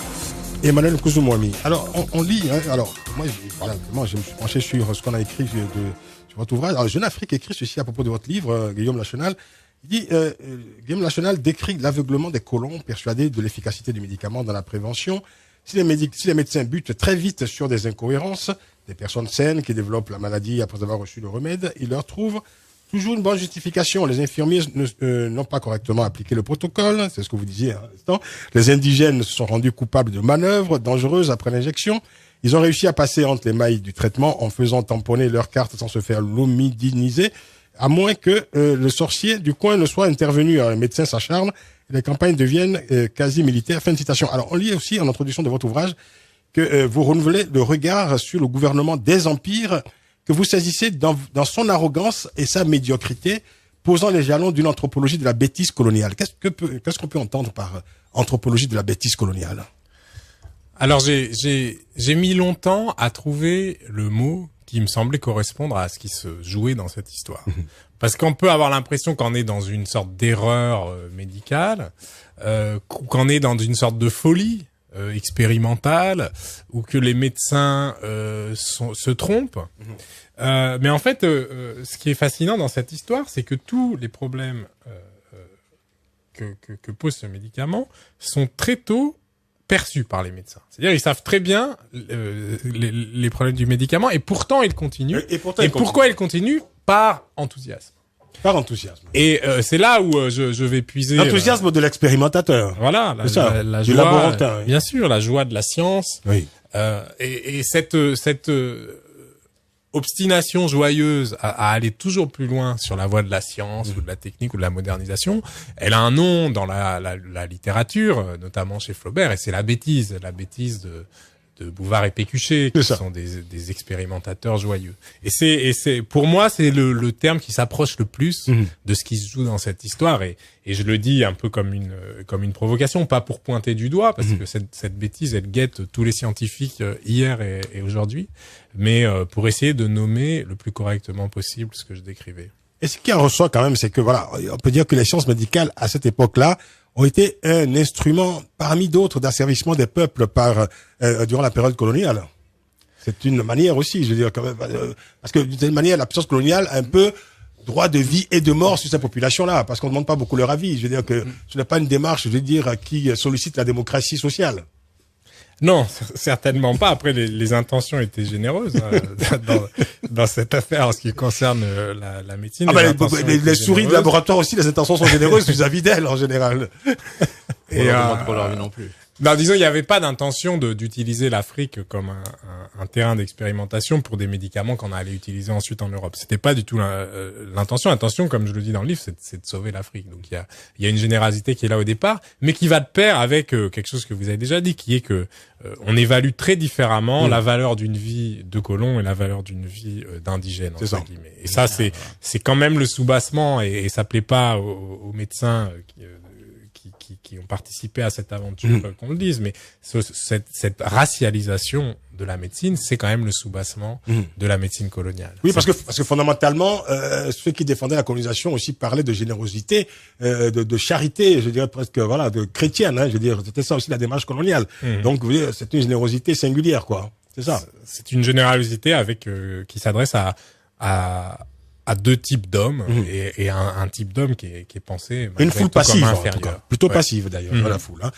Emmanuel Kouzoumoumi. Alors, on lit, hein, alors, moi, je me suis penché sur ce qu'on a écrit sur votre ouvrage. Alors, Jeune Afrique écrit ceci à propos de votre livre, Guillaume Lachanal. Il dit, Guillaume Lachanal décrit l'aveuglement des colons persuadés de l'efficacité du médicament dans la prévention. Si les médecins butent très vite sur des incohérences, des personnes saines qui développent la maladie après avoir reçu le remède, ils leur trouvent toujours une bonne justification. Les infirmiers n'ont pas correctement appliqué le protocole, c'est ce que vous disiez à l'instant. Les indigènes se sont rendus coupables de manœuvres dangereuses après l'injection. Ils ont réussi à passer entre les mailles du traitement en faisant tamponner leur carte sans se faire lomidiniser, à moins que le sorcier du coin ne soit intervenu. Alors, les médecins s'acharnent, les campagnes deviennent quasi militaires. Fin de citation. Alors, on lit aussi en introduction de votre ouvrage que vous renouvelez le regard sur le gouvernement des empires, que vous saisissez dans son arrogance et sa médiocrité posant les jalons d'une anthropologie de la bêtise coloniale. Qu'est-ce qu'on peut entendre par anthropologie de la bêtise coloniale? Alors j'ai mis longtemps à trouver le mot qui me semblait correspondre à ce qui se jouait dans cette histoire. Parce qu'on peut avoir l'impression qu'on est dans une sorte d'erreur médicale, qu'on est dans une sorte de folie expérimentale, ou que les médecins se trompent. Mais en fait, ce qui est fascinant dans cette histoire, c'est que tous les problèmes que pose ce médicament sont très tôt perçus par les médecins. C'est-à-dire, ils savent très bien les problèmes du médicament, et pourtant ils continuent. Et pourquoi ils continuent? Par enthousiasme. Par enthousiasme. Et c'est là où je vais puiser l'enthousiasme de l'expérimentateur. Voilà, la du joie, laborantin. bien sûr, la joie de la science. Oui. Et cette obstination joyeuse à aller toujours plus loin sur la voie de la science ou de la technique ou de la modernisation, elle a un nom dans la littérature, notamment chez Flaubert, et c'est la bêtise de Bouvard et Pécuchet, qui sont des expérimentateurs joyeux. Et c'est pour moi, c'est le terme qui s'approche le plus de ce qui se joue dans cette histoire. Et je le dis un peu comme une provocation, pas pour pointer du doigt, parce que cette bêtise, elle guette tous les scientifiques hier et aujourd'hui, mais pour essayer de nommer le plus correctement possible ce que je décrivais. Et ce qui en ressort quand même, c'est que voilà, on peut dire que les sciences médicales à cette époque-là ont été un instrument parmi d'autres d'asservissement des peuples durant la période coloniale. C'est une manière aussi, je veux dire, quand même, parce que d'une manière, la puissance coloniale a un peu droit de vie et de mort sur ces populations-là, parce qu'on ne demande pas beaucoup leur avis. Je veux dire que ce n'est pas une démarche, je veux dire, qui sollicite la démocratie sociale. Non, certainement pas. Après, les intentions étaient généreuses dans cette affaire en ce qui concerne la médecine. Les souris de laboratoire aussi, les intentions sont généreuses vis-à-vis d'elles en général. Et pas trop leur vie non plus. Non, disons, il n'y avait pas d'intention d'utiliser l'Afrique comme un terrain d'expérimentation pour des médicaments qu'on allait utiliser ensuite en Europe. C'était pas du tout l'intention. L'intention, comme je le dis dans le livre, c'est de sauver l'Afrique. Donc il y a une générosité qui est là au départ, mais qui va de pair avec quelque chose que vous avez déjà dit, qui est que on évalue très différemment la valeur d'une vie de colon et la valeur d'une vie d'indigène, entre guillemets. Et ça, c'est quand même le soubassement, et ça plaît pas aux médecins qui ont participé à cette aventure, qu'on le dise, mais cette racialisation de la médecine, c'est quand même le soubassement de la médecine coloniale. Oui, parce que fondamentalement, ceux qui défendaient la colonisation aussi parlaient de générosité, de charité, je dirais presque, voilà, de chrétienne, hein, je veux dire, c'était ça aussi la démarche coloniale. Donc, vous voyez, c'est une générosité singulière, quoi. C'est ça. C'est une générosité avec qui s'adresse à deux types d'hommes et un type d'homme qui est pensé une foule passive, comme en tout cas. inférieur. Plutôt passive d'ailleurs, dans la foule. Hein.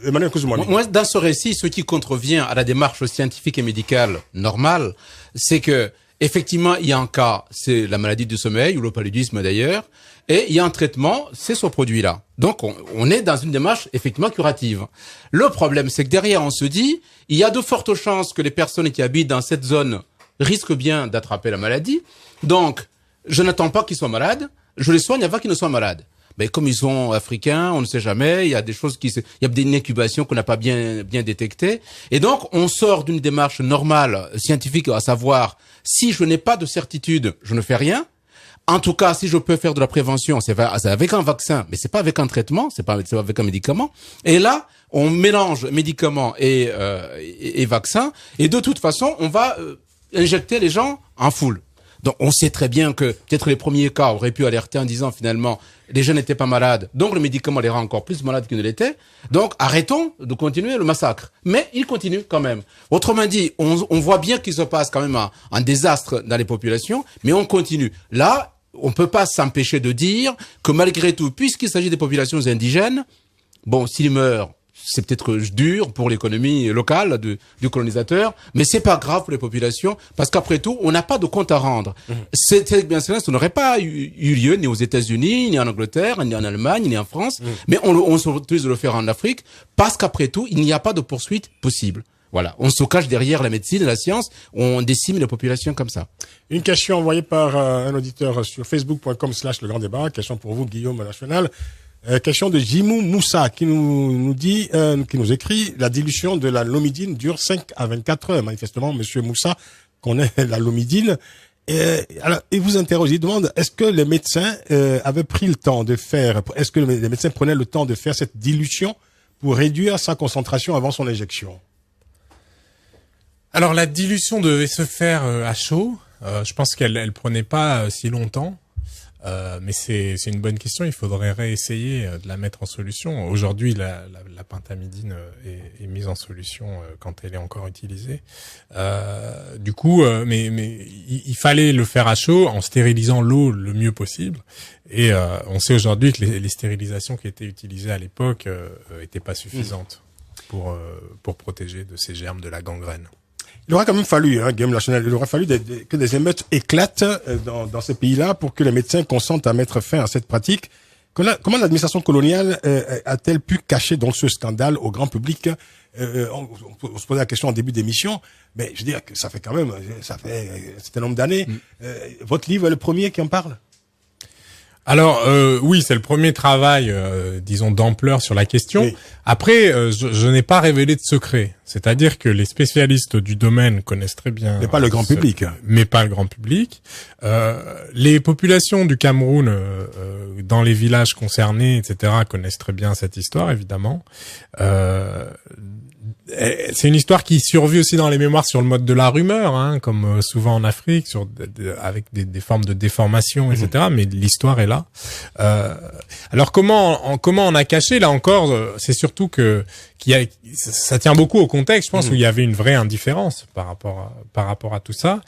Emmanuel Kouzmouni. Moi, dans ce récit, ce qui contrevient à la démarche scientifique et médicale normale, c'est que effectivement, il y a un cas, c'est la maladie du sommeil ou le paludisme d'ailleurs, et il y a un traitement, c'est ce produit-là. Donc, on est dans une démarche effectivement curative. Le problème, c'est que derrière, on se dit, il y a de fortes chances que les personnes qui habitent dans cette zone risquent bien d'attraper la maladie. Donc, je n'attends pas qu'ils soient malades, je les soigne avant qu'ils ne soient malades. Mais comme ils sont africains, on ne sait jamais, il y a des choses il y a des incubations qu'on n'a pas bien détectées. Et donc, on sort d'une démarche normale, scientifique, à savoir, si je n'ai pas de certitude, je ne fais rien. En tout cas, si je peux faire de la prévention, c'est avec un vaccin, mais c'est pas avec un traitement, c'est pas avec un médicament. Et là, on mélange médicaments et vaccins. Et de toute façon, on va injecter les gens en foule. Donc, on sait très bien que peut-être les premiers cas auraient pu alerter en disant finalement les gens n'étaient pas malades, donc le médicament les rend encore plus malades qu'ils ne l'étaient. Donc, arrêtons de continuer le massacre. Mais il continue quand même. Autrement dit, on voit bien qu'il se passe quand même un désastre dans les populations, mais on continue. Là, on peut pas s'empêcher de dire que malgré tout, puisqu'il s'agit des populations indigènes, bon, s'ils meurent, c'est peut-être dur pour l'économie locale du colonisateur, mais c'est pas grave pour les populations, parce qu'après tout, on n'a pas de compte à rendre. Cette expérience, ça n'aurait pas eu lieu ni aux États-Unis, ni en Angleterre, ni en Allemagne, ni en France, mais on se retrouve de le faire en Afrique, parce qu'après tout, il n'y a pas de poursuite possible. Voilà, on se cache derrière la médecine et la science, on décime les populations comme ça. Une question envoyée par un auditeur sur facebook.com/le grand débat, question pour vous, Guillaume National. Question de Jimou Moussa qui nous dit, qui nous écrit, la dilution de la lomidine dure 5 à 24 heures. Manifestement, monsieur Moussa connaît la lomidine. Alors, il vous interroge, il demande, est-ce que les médecins avaient pris le temps de faire, est-ce que les médecins prenaient le temps de faire cette dilution pour réduire sa concentration avant son injection? Alors la dilution devait se faire à chaud. Je pense qu'elle prenait pas si longtemps. Mais c'est une bonne question. Il faudrait réessayer de la mettre en solution. Aujourd'hui, la pentamidine est mise en solution quand elle est encore utilisée. Du coup, mais il fallait le faire à chaud en stérilisant l'eau le mieux possible. Et on sait aujourd'hui que les stérilisations qui étaient utilisées à l'époque étaient pas suffisantes pour protéger de ces germes de la gangrène. Il aurait quand même fallu, Guillaume Lachenal, il aurait fallu que des émeutes éclatent dans ces pays-là pour que les médecins consentent à mettre fin à cette pratique. Comment l'administration coloniale a-t-elle pu cacher donc ce scandale au grand public? On se posait la question en début d'émission, mais je veux dire que ça fait un certain nombre d'années. Votre livre est le premier qui en parle? Alors oui, c'est le premier travail, disons, d'ampleur sur la question. Oui. Après, je n'ai pas révélé de secret. C'est-à-dire que les spécialistes du domaine connaissent très bien... Mais pas le grand public. Mais pas le grand public. Les populations du Cameroun, dans les villages concernés, etc., connaissent très bien cette histoire, évidemment. C'est une histoire qui survit aussi dans les mémoires sur le mode de la rumeur, comme souvent en Afrique, avec des formes de déformation, etc. Mais l'histoire est là. Alors comment on a caché? Là encore, c'est surtout ça tient beaucoup au contexte, je pense, où il y avait une vraie indifférence par rapport à tout ça.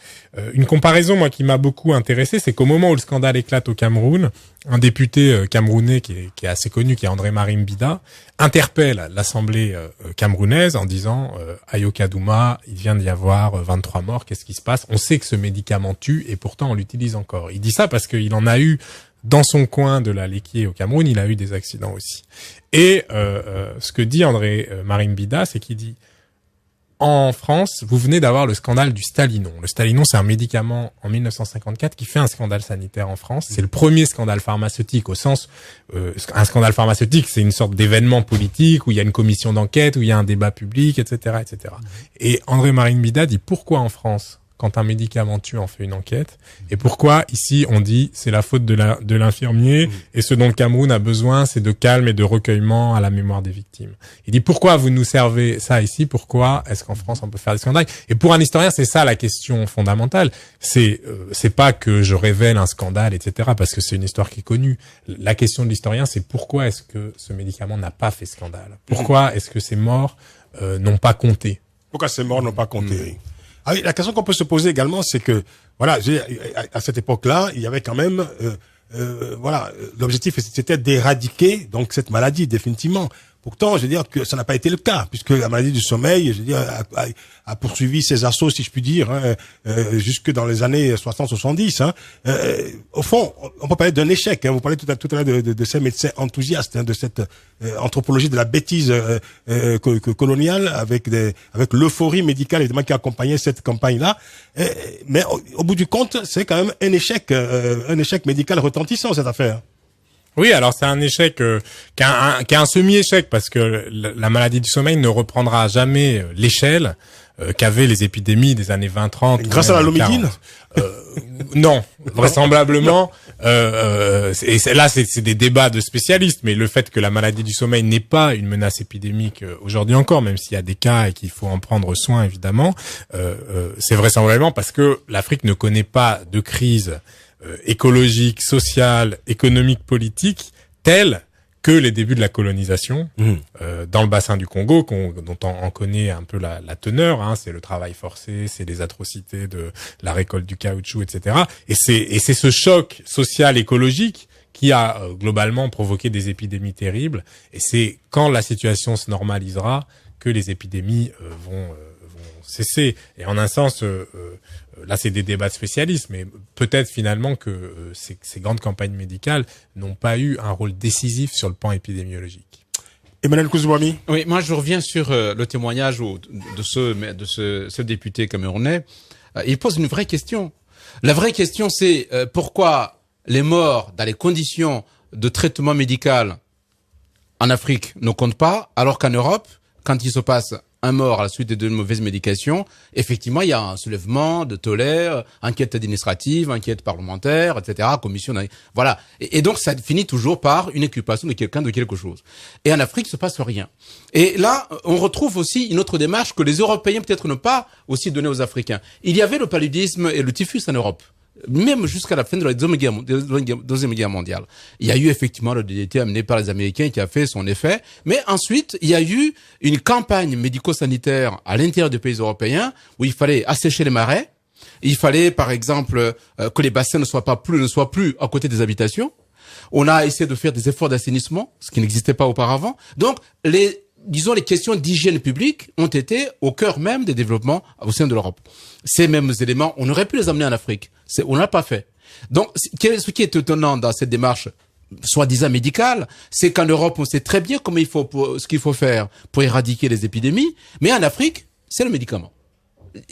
Une comparaison, moi, qui m'a beaucoup intéressé, c'est qu'au moment où le scandale éclate au Cameroun, un député camerounais qui est assez connu, qui est André Marimbida, interpelle l'Assemblée camerounaise en disant Ayoka Douma, il vient d'y avoir 23 morts, qu'est-ce qui se passe? On sait que ce médicament tue et pourtant on l'utilise encore. Il dit ça parce qu'il en a eu dans son coin de la Léquié au Cameroun, il a eu des accidents aussi. Et ce que dit André Marimbida, c'est qu'il dit en France, vous venez d'avoir le scandale du Stalinon. Le Stalinon, c'est un médicament en 1954 qui fait un scandale sanitaire en France. C'est le premier scandale pharmaceutique au sens... un scandale pharmaceutique, c'est une sorte d'événement politique où il y a une commission d'enquête, où il y a un débat public, etc., etc. Et André Marimbida dit pourquoi en France, quand un médicament tue, on fait une enquête, et pourquoi ici on dit c'est la faute de l'infirmier, et ce dont le Cameroun a besoin, c'est de calme et de recueillement à la mémoire des victimes. Il dit pourquoi vous nous servez ça ici, pourquoi est-ce qu'en France on peut faire des scandales? Et pour un historien, c'est ça la question fondamentale. C'est pas que je révèle un scandale, etc., parce que c'est une histoire qui est connue. La question de l'historien, c'est pourquoi est-ce que ce médicament n'a pas fait scandale? Pourquoi est-ce que ces morts n'ont pas compté? Pourquoi ces morts n'ont pas compté? Ah oui, la question qu'on peut se poser également, c'est que, voilà, à cette époque-là, il y avait quand même, l'objectif c'était d'éradiquer donc cette maladie définitivement. Pourtant, je veux dire que ça n'a pas été le cas, puisque la maladie du sommeil, je veux dire, a poursuivi ses assauts, si je puis dire, jusque dans les années 60-70. Au fond, on peut parler d'un échec. Vous parlez tout à l'heure de ces médecins enthousiastes, de cette anthropologie de la bêtise coloniale, avec l'euphorie médicale évidemment qui accompagnait cette campagne-là. Mais au bout du compte, c'est quand même un échec médical retentissant, cette affaire. Oui, alors c'est un échec qui est un semi-échec parce que la maladie du sommeil ne reprendra jamais l'échelle qu'avaient les épidémies des années 20-30. Grâce à la lomidine Non, vraisemblablement. Et là, c'est des débats de spécialistes, mais le fait que la maladie du sommeil n'est pas une menace épidémique aujourd'hui encore, même s'il y a des cas et qu'il faut en prendre soin évidemment, c'est vraisemblablement parce que l'Afrique ne connaît pas de crise écologique, sociale, économique, politique, telle que les débuts de la colonisation dans le bassin du Congo, dont on connaît un peu la teneur. C'est le travail forcé, c'est les atrocités de la récolte du caoutchouc, etc. Et c'est ce choc social écologique qui a globalement provoqué des épidémies terribles. Et c'est quand la situation se normalisera que les épidémies vont cesser. Et en un sens, là c'est des débats de spécialistes, mais peut-être finalement que ces grandes campagnes médicales n'ont pas eu un rôle décisif sur le plan épidémiologique. Emmanuel Kouzouami. Oui, moi je reviens sur le témoignage de ce député camerounais. Il pose une vraie question. La vraie question c'est pourquoi les morts dans les conditions de traitement médical en Afrique ne comptent pas, alors qu'en Europe, quand il se passe un mort à la suite de mauvaises médications, effectivement, il y a un soulèvement de tollé, enquête administrative, enquête parlementaire, etc., commission, voilà. Et donc, ça finit toujours par une inculpation de quelqu'un de quelque chose. Et en Afrique, il se passe rien. Et là, on retrouve aussi une autre démarche que les Européens peut-être n'ont pas aussi donnée aux Africains. Il y avait le paludisme et le typhus en Europe. Même jusqu'à la fin de la Deuxième Guerre mondiale. Il y a eu effectivement le DDT amené par les Américains qui a fait son effet. Mais ensuite, il y a eu une campagne médico-sanitaire à l'intérieur des pays européens où il fallait assécher les marais. Il fallait, par exemple, que les bassins ne soient plus à côté des habitations. On a essayé de faire des efforts d'assainissement, ce qui n'existait pas auparavant. Donc, les questions d'hygiène publique ont été au cœur même des développements au sein de l'Europe. Ces mêmes éléments, on aurait pu les amener en Afrique. On l'a pas fait. Donc, ce qui est étonnant dans cette démarche, soi-disant médicale, c'est qu'en Europe, on sait très bien ce qu'il faut faire pour éradiquer les épidémies, mais en Afrique, c'est le médicament.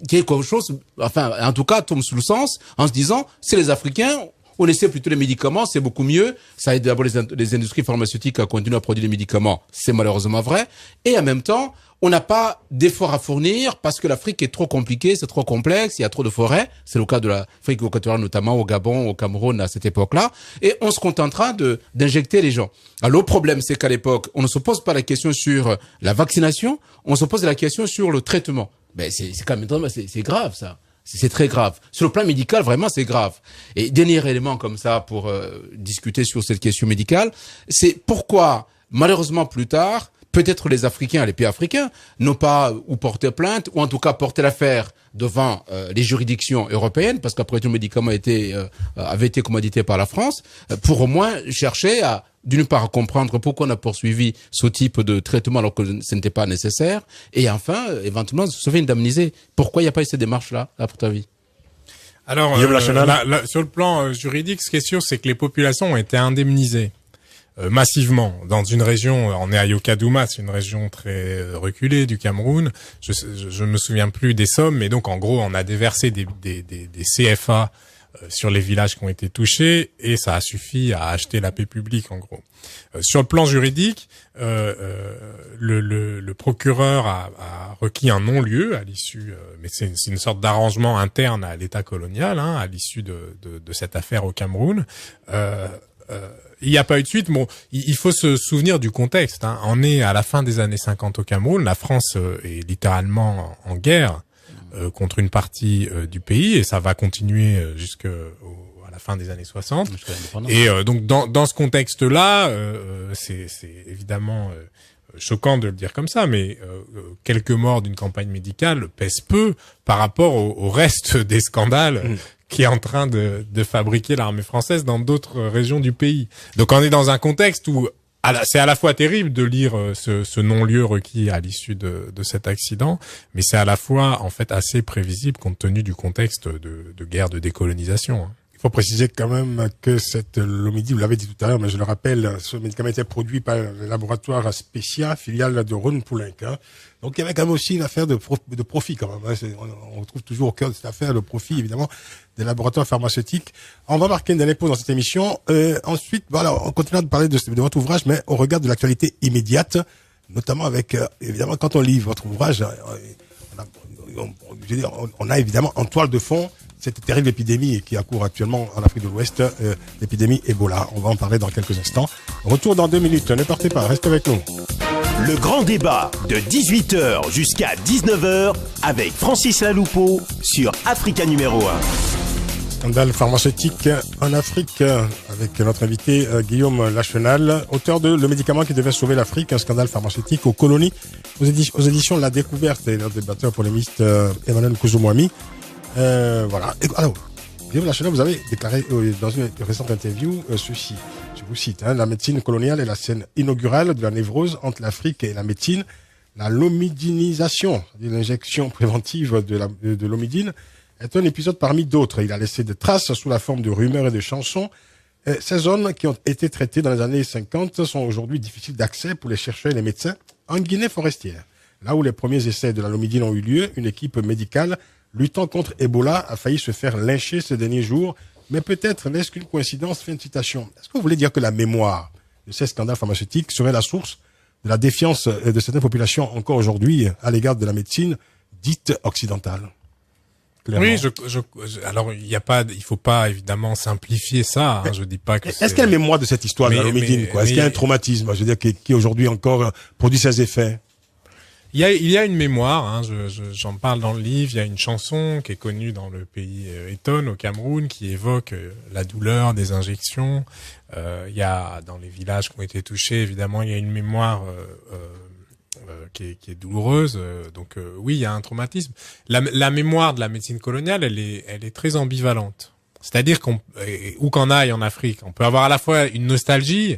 Quelque chose, enfin, en tout cas, tombe sous le sens, en se disant, c'est les Africains, on essaie plutôt les médicaments, c'est beaucoup mieux. Ça aide d'abord les industries pharmaceutiques à continuer à produire des médicaments. C'est malheureusement vrai. Et en même temps, on n'a pas d'efforts à fournir parce que l'Afrique est trop compliquée, c'est trop complexe, il y a trop de forêts. C'est le cas de l'Afrique équatoriale, notamment au Gabon, au Cameroun, à cette époque-là. Et on se contentera d'injecter les gens. Alors, le problème, c'est qu'à l'époque, on ne se pose pas la question sur la vaccination, on se pose la question sur le traitement. Ben, c'est quand même, c'est grave, ça. C'est très grave. Sur le plan médical, vraiment, c'est grave. Et dernier élément comme ça pour discuter sur cette question médicale, c'est pourquoi, malheureusement, plus tard, peut-être les Africains, les pays africains, n'ont pas ou porté plainte, ou en tout cas porté l'affaire devant les juridictions européennes, parce qu'après tout, le médicament avait été commandité par la France, pour au moins chercher à, d'une part, à comprendre pourquoi on a poursuivi ce type de traitement alors que ce n'était pas nécessaire, et enfin, éventuellement, se faire indemniser. Pourquoi il n'y a pas eu cette démarche-là, à votre avis? Alors, sur le plan juridique, ce qui est sûr, c'est que les populations ont été indemnisées massivement dans une région. On est à Yokadouma, c'est une région très reculée du Cameroun. Je me souviens plus des sommes, mais donc en gros, on a déversé des CFA sur les villages qui ont été touchés et ça a suffi à acheter la paix publique en gros. Sur le plan juridique, le procureur a requis un non-lieu à l'issue, mais c'est une sorte d'arrangement interne à l'État colonial, hein, à l'issue de cette affaire au Cameroun. Il n'y a pas eu de suite. Bon, il faut se souvenir du contexte, hein. On est à la fin des années 50 au Cameroun. La France est littéralement en guerre contre une partie du pays et ça va continuer jusqu'à la fin des années 60. Et donc dans ce contexte-là, c'est évidemment choquant de le dire comme ça, mais quelques morts d'une campagne médicale pèsent peu par rapport au reste des scandales qui est en train de fabriquer l'armée française dans d'autres régions du pays. Donc on est dans un contexte où c'est à la fois terrible de lire ce non-lieu requis à l'issue de cet accident, mais c'est à la fois en fait assez prévisible compte tenu du contexte de guerre de décolonisation, hein. Il faut préciser quand même que cette Lomidine, vous l'avez dit tout à l'heure, mais je le rappelle, ce médicament était produit par le laboratoire Specia, filiale de Rhône-Poulenc, hein. Donc il y avait quand même aussi une affaire de profit quand même, hein. On retrouve toujours au cœur de cette affaire le profit évidemment des laboratoires pharmaceutiques. On va marquer une dernière pause dans cette émission. Ensuite, voilà, on continue de parler de votre ouvrage, mais on regarde de l'actualité immédiate, notamment avec évidemment quand on lit votre ouvrage, on a évidemment en toile de fond cette terrible épidémie qui accourt actuellement en Afrique de l'Ouest, l'épidémie Ebola. On va en parler dans quelques instants. Retour dans 2 minutes. Ne partez pas, restez avec nous. Le grand débat de 18h jusqu'à 19h avec Francis Laloupeau sur Africa numéro 1. Scandale pharmaceutique en Afrique avec notre invité Guillaume Lachenal, auteur de Le médicament qui devait sauver l'Afrique, un scandale pharmaceutique aux colonies, aux éditions La Découverte, et notre débatteur polémiste Emmanuel Kouzoumoami. Voilà. Alors, Guillaume Lachenal, vous avez déclaré dans une récente interview ceci, je vous cite, hein, la médecine coloniale est la scène inaugurale de la névrose entre l'Afrique et la médecine. La lomidinisation, l'injection préventive de l'omidine, est un épisode parmi d'autres. Il a laissé des traces sous la forme de rumeurs et de chansons. Ces zones qui ont été traitées dans les années 50 sont aujourd'hui difficiles d'accès pour les chercheurs et les médecins en Guinée forestière. Là où les premiers essais de la lomidine ont eu lieu, une équipe médicale luttant contre Ebola a failli se faire lyncher ces derniers jours. Mais peut-être n'est-ce qu'une coïncidence? Fin de citation. Est-ce que vous voulez dire que la mémoire de ces scandales pharmaceutiques serait la source de la défiance de certaines populations encore aujourd'hui à l'égard de la médecine dite occidentale. Clairement. Oui, alors il faut pas évidemment simplifier ça. Je dis pas que. Est-ce qu'il y a une mémoire de cette histoire de la Lomidine, quoi? Est-ce qu'il y a un traumatisme, je veux dire, qui aujourd'hui encore produit ses effets? Il y a une mémoire, j'en parle dans le livre. Il y a une chanson qui est connue dans le pays Eton au Cameroun qui évoque la douleur des injections. Il y a dans les villages qui ont été touchés, évidemment, il y a une mémoire qui est douloureuse. Donc oui, il y a un traumatisme. La mémoire de la médecine coloniale, elle est très ambivalente. C'est-à-dire où qu'en aille en Afrique, on peut avoir à la fois une nostalgie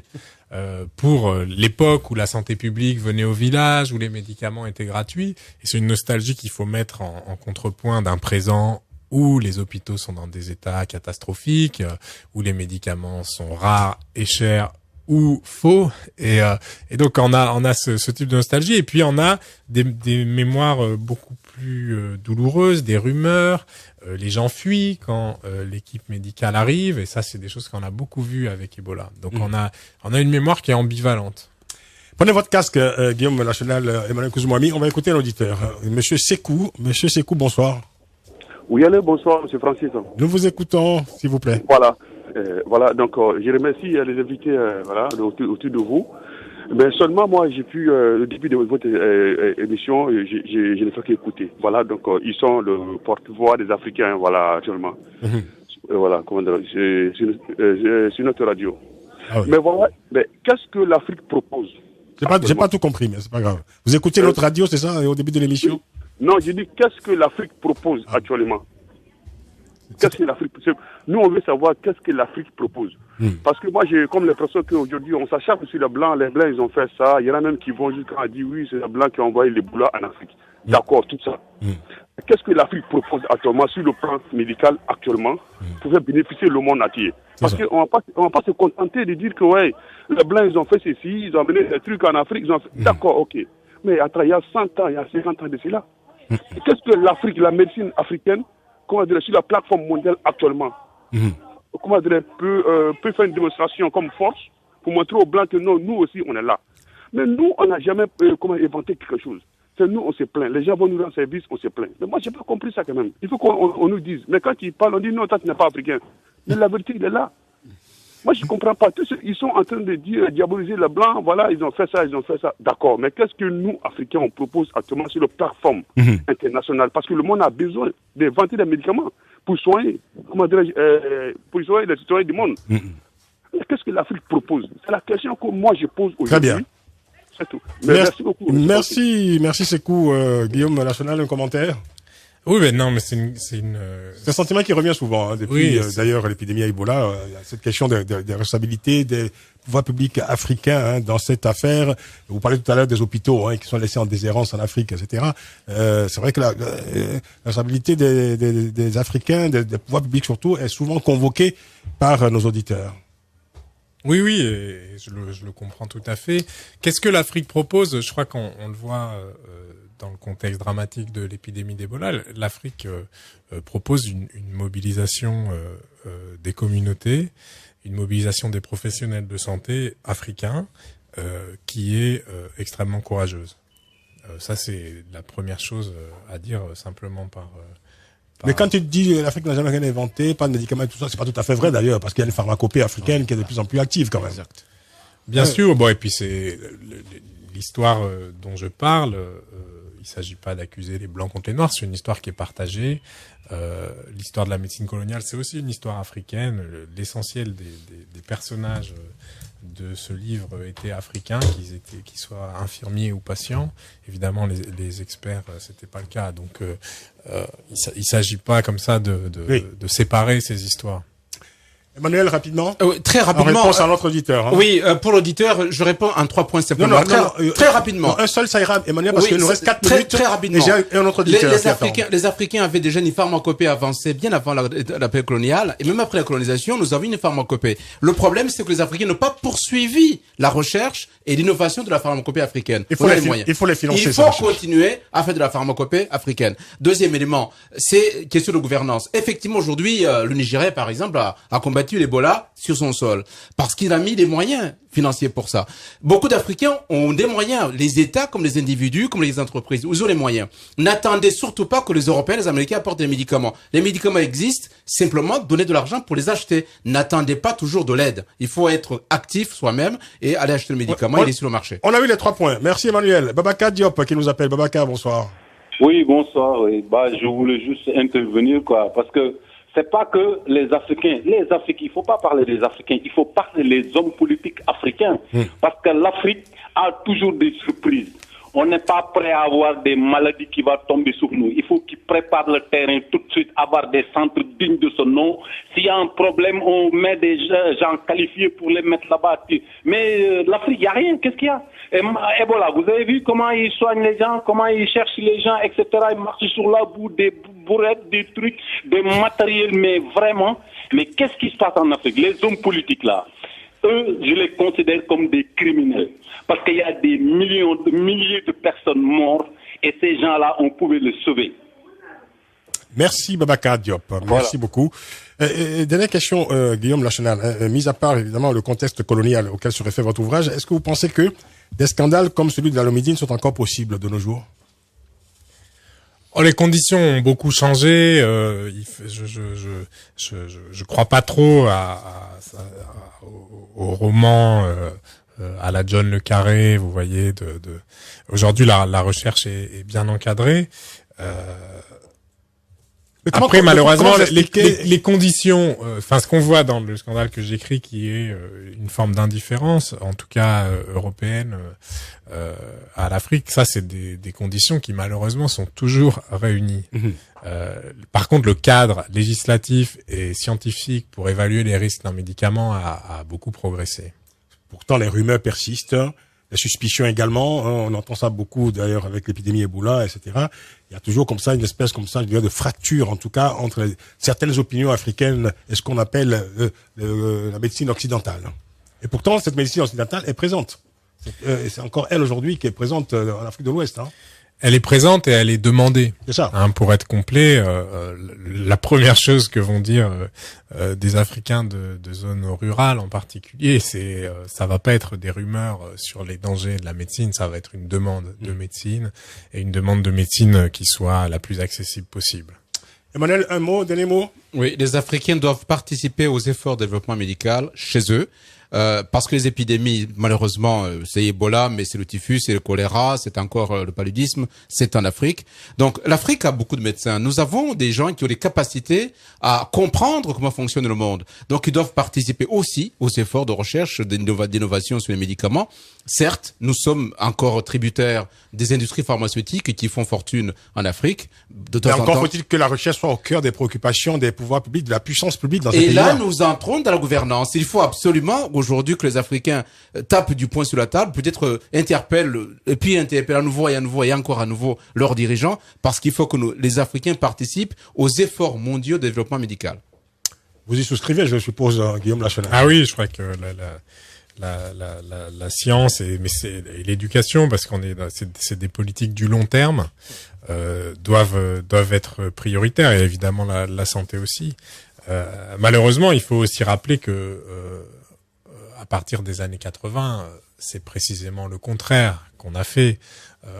pour l'époque où la santé publique venait au village, où les médicaments étaient gratuits, et c'est une nostalgie qu'il faut mettre en contrepoint d'un présent où les hôpitaux sont dans des états catastrophiques, où les médicaments sont rares et chers ou faux, et donc on a ce type de nostalgie, et puis on a des mémoires beaucoup plus douloureuses, des rumeurs. Les gens fuient quand l'équipe médicale arrive, et ça c'est des choses qu'on a beaucoup vues avec Ebola. Donc on a une mémoire qui est ambivalente. Prenez votre casque, Guillaume Lachenal, Emmanuel Kouzouami. On va écouter l'auditeur. Monsieur Sekou, bonsoir. Oui, allez, bonsoir, monsieur Francis. Nous vous écoutons, s'il vous plaît. Voilà, donc je remercie les invités autour de vous. Mais seulement moi, j'ai pu, au début de votre émission, je ne fais qu'écouter. Voilà, donc ils sont le porte-voix des Africains, voilà, actuellement. Voilà, comment dire, c'est notre radio. Ah oui. Mais voilà, qu'est-ce que l'Afrique propose? J'ai pas tout compris, mais c'est pas grave. Vous écoutez notre radio, c'est ça, au début de l'émission? Non, j'ai dit, qu'est-ce que l'Afrique propose actuellement? Qu'est-ce que l'Afrique propose? Nous, on veut savoir qu'est-ce que l'Afrique propose. Parce que moi, j'ai comme l'impression qu'aujourd'hui, on s'acharne sur les Blancs, ils ont fait ça. Il y en a même qui vont jusqu'à dire, oui, c'est les Blancs qui ont envoyé les boulots en Afrique. D'accord, tout ça. Qu'est-ce que l'Afrique propose actuellement sur le plan médical actuellement pour faire bénéficier le monde entier? Parce qu'on va pas se contenter de dire que, ouais, les Blancs, ils ont fait ceci, ils ont amené des trucs en Afrique, ils ont fait... D'accord, ok. Mais attends, il y a 100 ans, il y a 50 ans de cela. Qu'est-ce que l'Afrique, la médecine africaine, comment dire, sur la plateforme mondiale actuellement, comment dire, peut faire une démonstration comme force pour montrer aux Blancs que non, nous aussi, on est là. Mais nous, on n'a jamais inventé quelque chose. C'est nous, on se plaint. Les gens vont nous rendre service, on se plaint. Mais moi, j'ai pas compris ça quand même. Il faut qu'on nous dise. Mais quand ils parlent, on dit non, toi, tu n'es pas africain. Mais la vérité, il est là. Moi, je ne comprends pas. Ils sont en train de dire, diaboliser les Blancs, voilà, ils ont fait ça, ils ont fait ça. D'accord, mais qu'est-ce que nous, Africains, on propose actuellement sur la plateforme internationale? Parce que le monde a besoin d'inventer des médicaments pour soigner, pour soigner les citoyens du monde. Qu'est-ce que l'Afrique propose? C'est la question que moi, je pose aujourd'hui. Très bien. C'est tout. Merci beaucoup. Merci Sekou. Guillaume Lachenal, un commentaire? Oui, mais non, mais c'est un sentiment qui revient souvent, depuis d'ailleurs l'épidémie à Ebola. Il y a cette question de responsabilité des pouvoirs publics africains dans cette affaire. Vous parlez tout à l'heure des hôpitaux qui sont laissés en déshérence en Afrique, etc. C'est vrai que la responsabilité des Africains, des pouvoirs publics surtout, est souvent convoquée par nos auditeurs. Oui, et je le comprends tout à fait. Qu'est-ce que l'Afrique propose? Je crois qu'on le voit dans le contexte dramatique de l'épidémie d'Ebola. L'Afrique propose une mobilisation des communautés, une mobilisation des professionnels de santé africains qui est extrêmement courageuse. Ça, c'est la première chose à dire simplement par... Mais quand tu dis l'Afrique n'a jamais rien inventé, pas de médicaments et tout ça, c'est pas tout à fait vrai d'ailleurs, parce qu'il y a une pharmacopée africaine qui est de plus en plus active quand même. Exact. Bien sûr, bon, et puis c'est l'histoire dont je parle, il s'agit pas d'accuser les Blancs contre les Noirs, c'est une histoire qui est partagée. L'histoire de la médecine coloniale, c'est aussi une histoire africaine. L'essentiel des personnages de ce livre étaient africains, qu'ils soient infirmiers ou patients. Évidemment, les experts, c'était pas le cas. Donc, il s'agit pas comme ça de séparer ces histoires. Emmanuel, rapidement. Très rapidement. En réponse à notre auditeur. Oui, pour l'auditeur, je réponds en 3 points simplement. Très rapidement. Un seul, ça ira, Emmanuel, parce qu'il nous reste 4 minutes. Très rapidement. Et j'ai un autre auditeur. Les Africains avaient déjà une pharmacopée avancée bien avant la période coloniale, et même après la colonisation, nous avons une pharmacopée. Le problème, c'est que les Africains n'ont pas poursuivi la recherche et l'innovation de la pharmacopée africaine. Il faut les financer. Il faut continuer à faire de la pharmacopée africaine. Deuxième élément, c'est question de gouvernance. Effectivement, aujourd'hui, le Nigeria, par exemple, a combattu combattu l'Ebola sur son sol. Parce qu'il a mis des moyens financiers pour ça. Beaucoup d'Africains ont des moyens. Les États, comme les individus, comme les entreprises, ils ont les moyens. N'attendez surtout pas que les Européens, les Américains apportent des médicaments. Les médicaments existent, simplement donnez de l'argent pour les acheter. N'attendez pas toujours de l'aide. Il faut être actif soi-même et aller acheter le médicament et il est sur le marché. On a eu les 3 points. Merci Emmanuel. Babacar Diop qui nous appelle. Babacar, bonsoir. Oui, bonsoir. Oui. Je voulais juste intervenir, parce que c'est pas que les Africains, il faut pas parler des Africains, il faut parler des hommes politiques africains. Parce que l'Afrique a toujours des surprises. On n'est pas prêt à avoir des maladies qui vont tomber sur nous. Il faut qu'ils préparent le terrain tout de suite, avoir des centres dignes de ce nom. S'il y a un problème, on met des gens qualifiés pour les mettre là-bas. Mais l'Afrique, il n'y a rien. Qu'est-ce qu'il y a? Ebola, vous avez vu comment ils soignent les gens, comment ils cherchent les gens, etc. Ils marchent sur la boue, des bourrettes, des trucs, des matériels, mais vraiment. Mais qu'est-ce qui se passe en Afrique? Les hommes politiques là, eux, je les considère comme des criminels. Parce qu'il y a des milliers de personnes mortes et ces gens-là, on pouvait les sauver. Merci Babacar Diop. Merci beaucoup. Dernière question, Guillaume Lachenal. Mis à part évidemment le contexte colonial auquel se réfère votre ouvrage, est-ce que vous pensez que des scandales comme celui de la Lomidine sont encore possibles de nos jours? Les conditions ont beaucoup changé. Je crois pas trop au roman à la John le Carré. Vous voyez, aujourd'hui la recherche est bien encadrée. Après, malheureusement, les conditions, ce qu'on voit dans le scandale que j'écris, qui est une forme d'indifférence, en tout cas européenne, à l'Afrique, ça, c'est des conditions qui malheureusement sont toujours réunies. Par contre, le cadre législatif et scientifique pour évaluer les risques d'un médicament a beaucoup progressé. Pourtant, les rumeurs persistent. La suspicion également, on entend ça beaucoup d'ailleurs avec l'épidémie Ebola, etc. Il y a toujours comme ça une espèce de fracture, en tout cas, entre certaines opinions africaines et ce qu'on appelle la médecine occidentale. Et pourtant, cette médecine occidentale est présente. C'est encore elle aujourd'hui qui est présente en Afrique de l'Ouest. Elle est présente et elle est demandée. C'est ça. Pour être complet, la première chose que vont dire des Africains de zones rurales en particulier, c'est ça va pas être des rumeurs sur les dangers de la médecine, ça va être une demande de médecine et une demande de médecine qui soit la plus accessible possible. Emmanuel, un mot, dernier mot? Oui, les Africains doivent participer aux efforts de développement médical chez eux. Parce que les épidémies, malheureusement, c'est Ebola, mais c'est le typhus, c'est le choléra, c'est encore le paludisme, c'est en Afrique. Donc l'Afrique a beaucoup de médecins. Nous avons des gens qui ont des capacités à comprendre comment fonctionne le monde. Donc ils doivent participer aussi aux efforts de recherche, d'innovation sur les médicaments. Certes, nous sommes encore tributaires des industries pharmaceutiques qui font fortune en Afrique. Mais encore faut-il que la recherche soit au cœur des préoccupations des pouvoirs publics, de la puissance publique dans ces pays-là. Et là, nous entrons dans la gouvernance. Il faut absolument aujourd'hui que les Africains tapent du poing sur la table, peut-être interpellent à nouveau et encore à nouveau leurs dirigeants, parce qu'il faut que les Africains participent aux efforts mondiaux de développement médical. Vous y souscrivez, je suppose, Guillaume Lachenal. Ah oui, je crois que la science et l'éducation, parce c'est des politiques du long terme, doivent être prioritaires, et évidemment la santé aussi. Malheureusement, il faut aussi rappeler que à partir des années 80, c'est précisément le contraire qu'on a fait,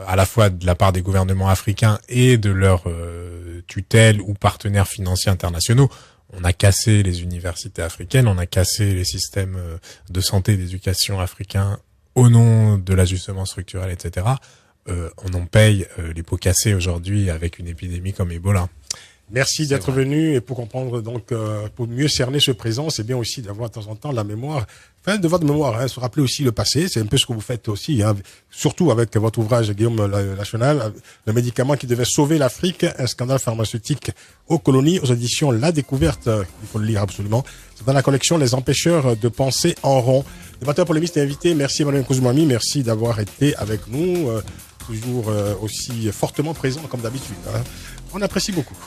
à la fois de la part des gouvernements africains et de leurs tutelles ou partenaires financiers internationaux. On a cassé les universités africaines, on a cassé les systèmes de santé et d'éducation africains au nom de l'ajustement structurel, etc. On en paye les pots cassés aujourd'hui avec une épidémie comme Ebola. Merci d'être venu, et pour comprendre donc, pour mieux cerner ce présent, c'est bien aussi d'avoir de temps en temps la mémoire, de votre mémoire, se rappeler aussi le passé. C'est un peu ce que vous faites aussi, surtout avec votre ouvrage, Guillaume Lachenal, le médicament qui devait sauver l'Afrique, un scandale pharmaceutique aux colonies, aux éditions La Découverte. Il faut le lire absolument. C'est dans la collection Les Empêcheurs de penser en rond. Débatteur polémiste et invité, merci Emmanuel Kouzouami, merci d'avoir été avec nous, toujours aussi fortement présent comme d'habitude. On apprécie beaucoup.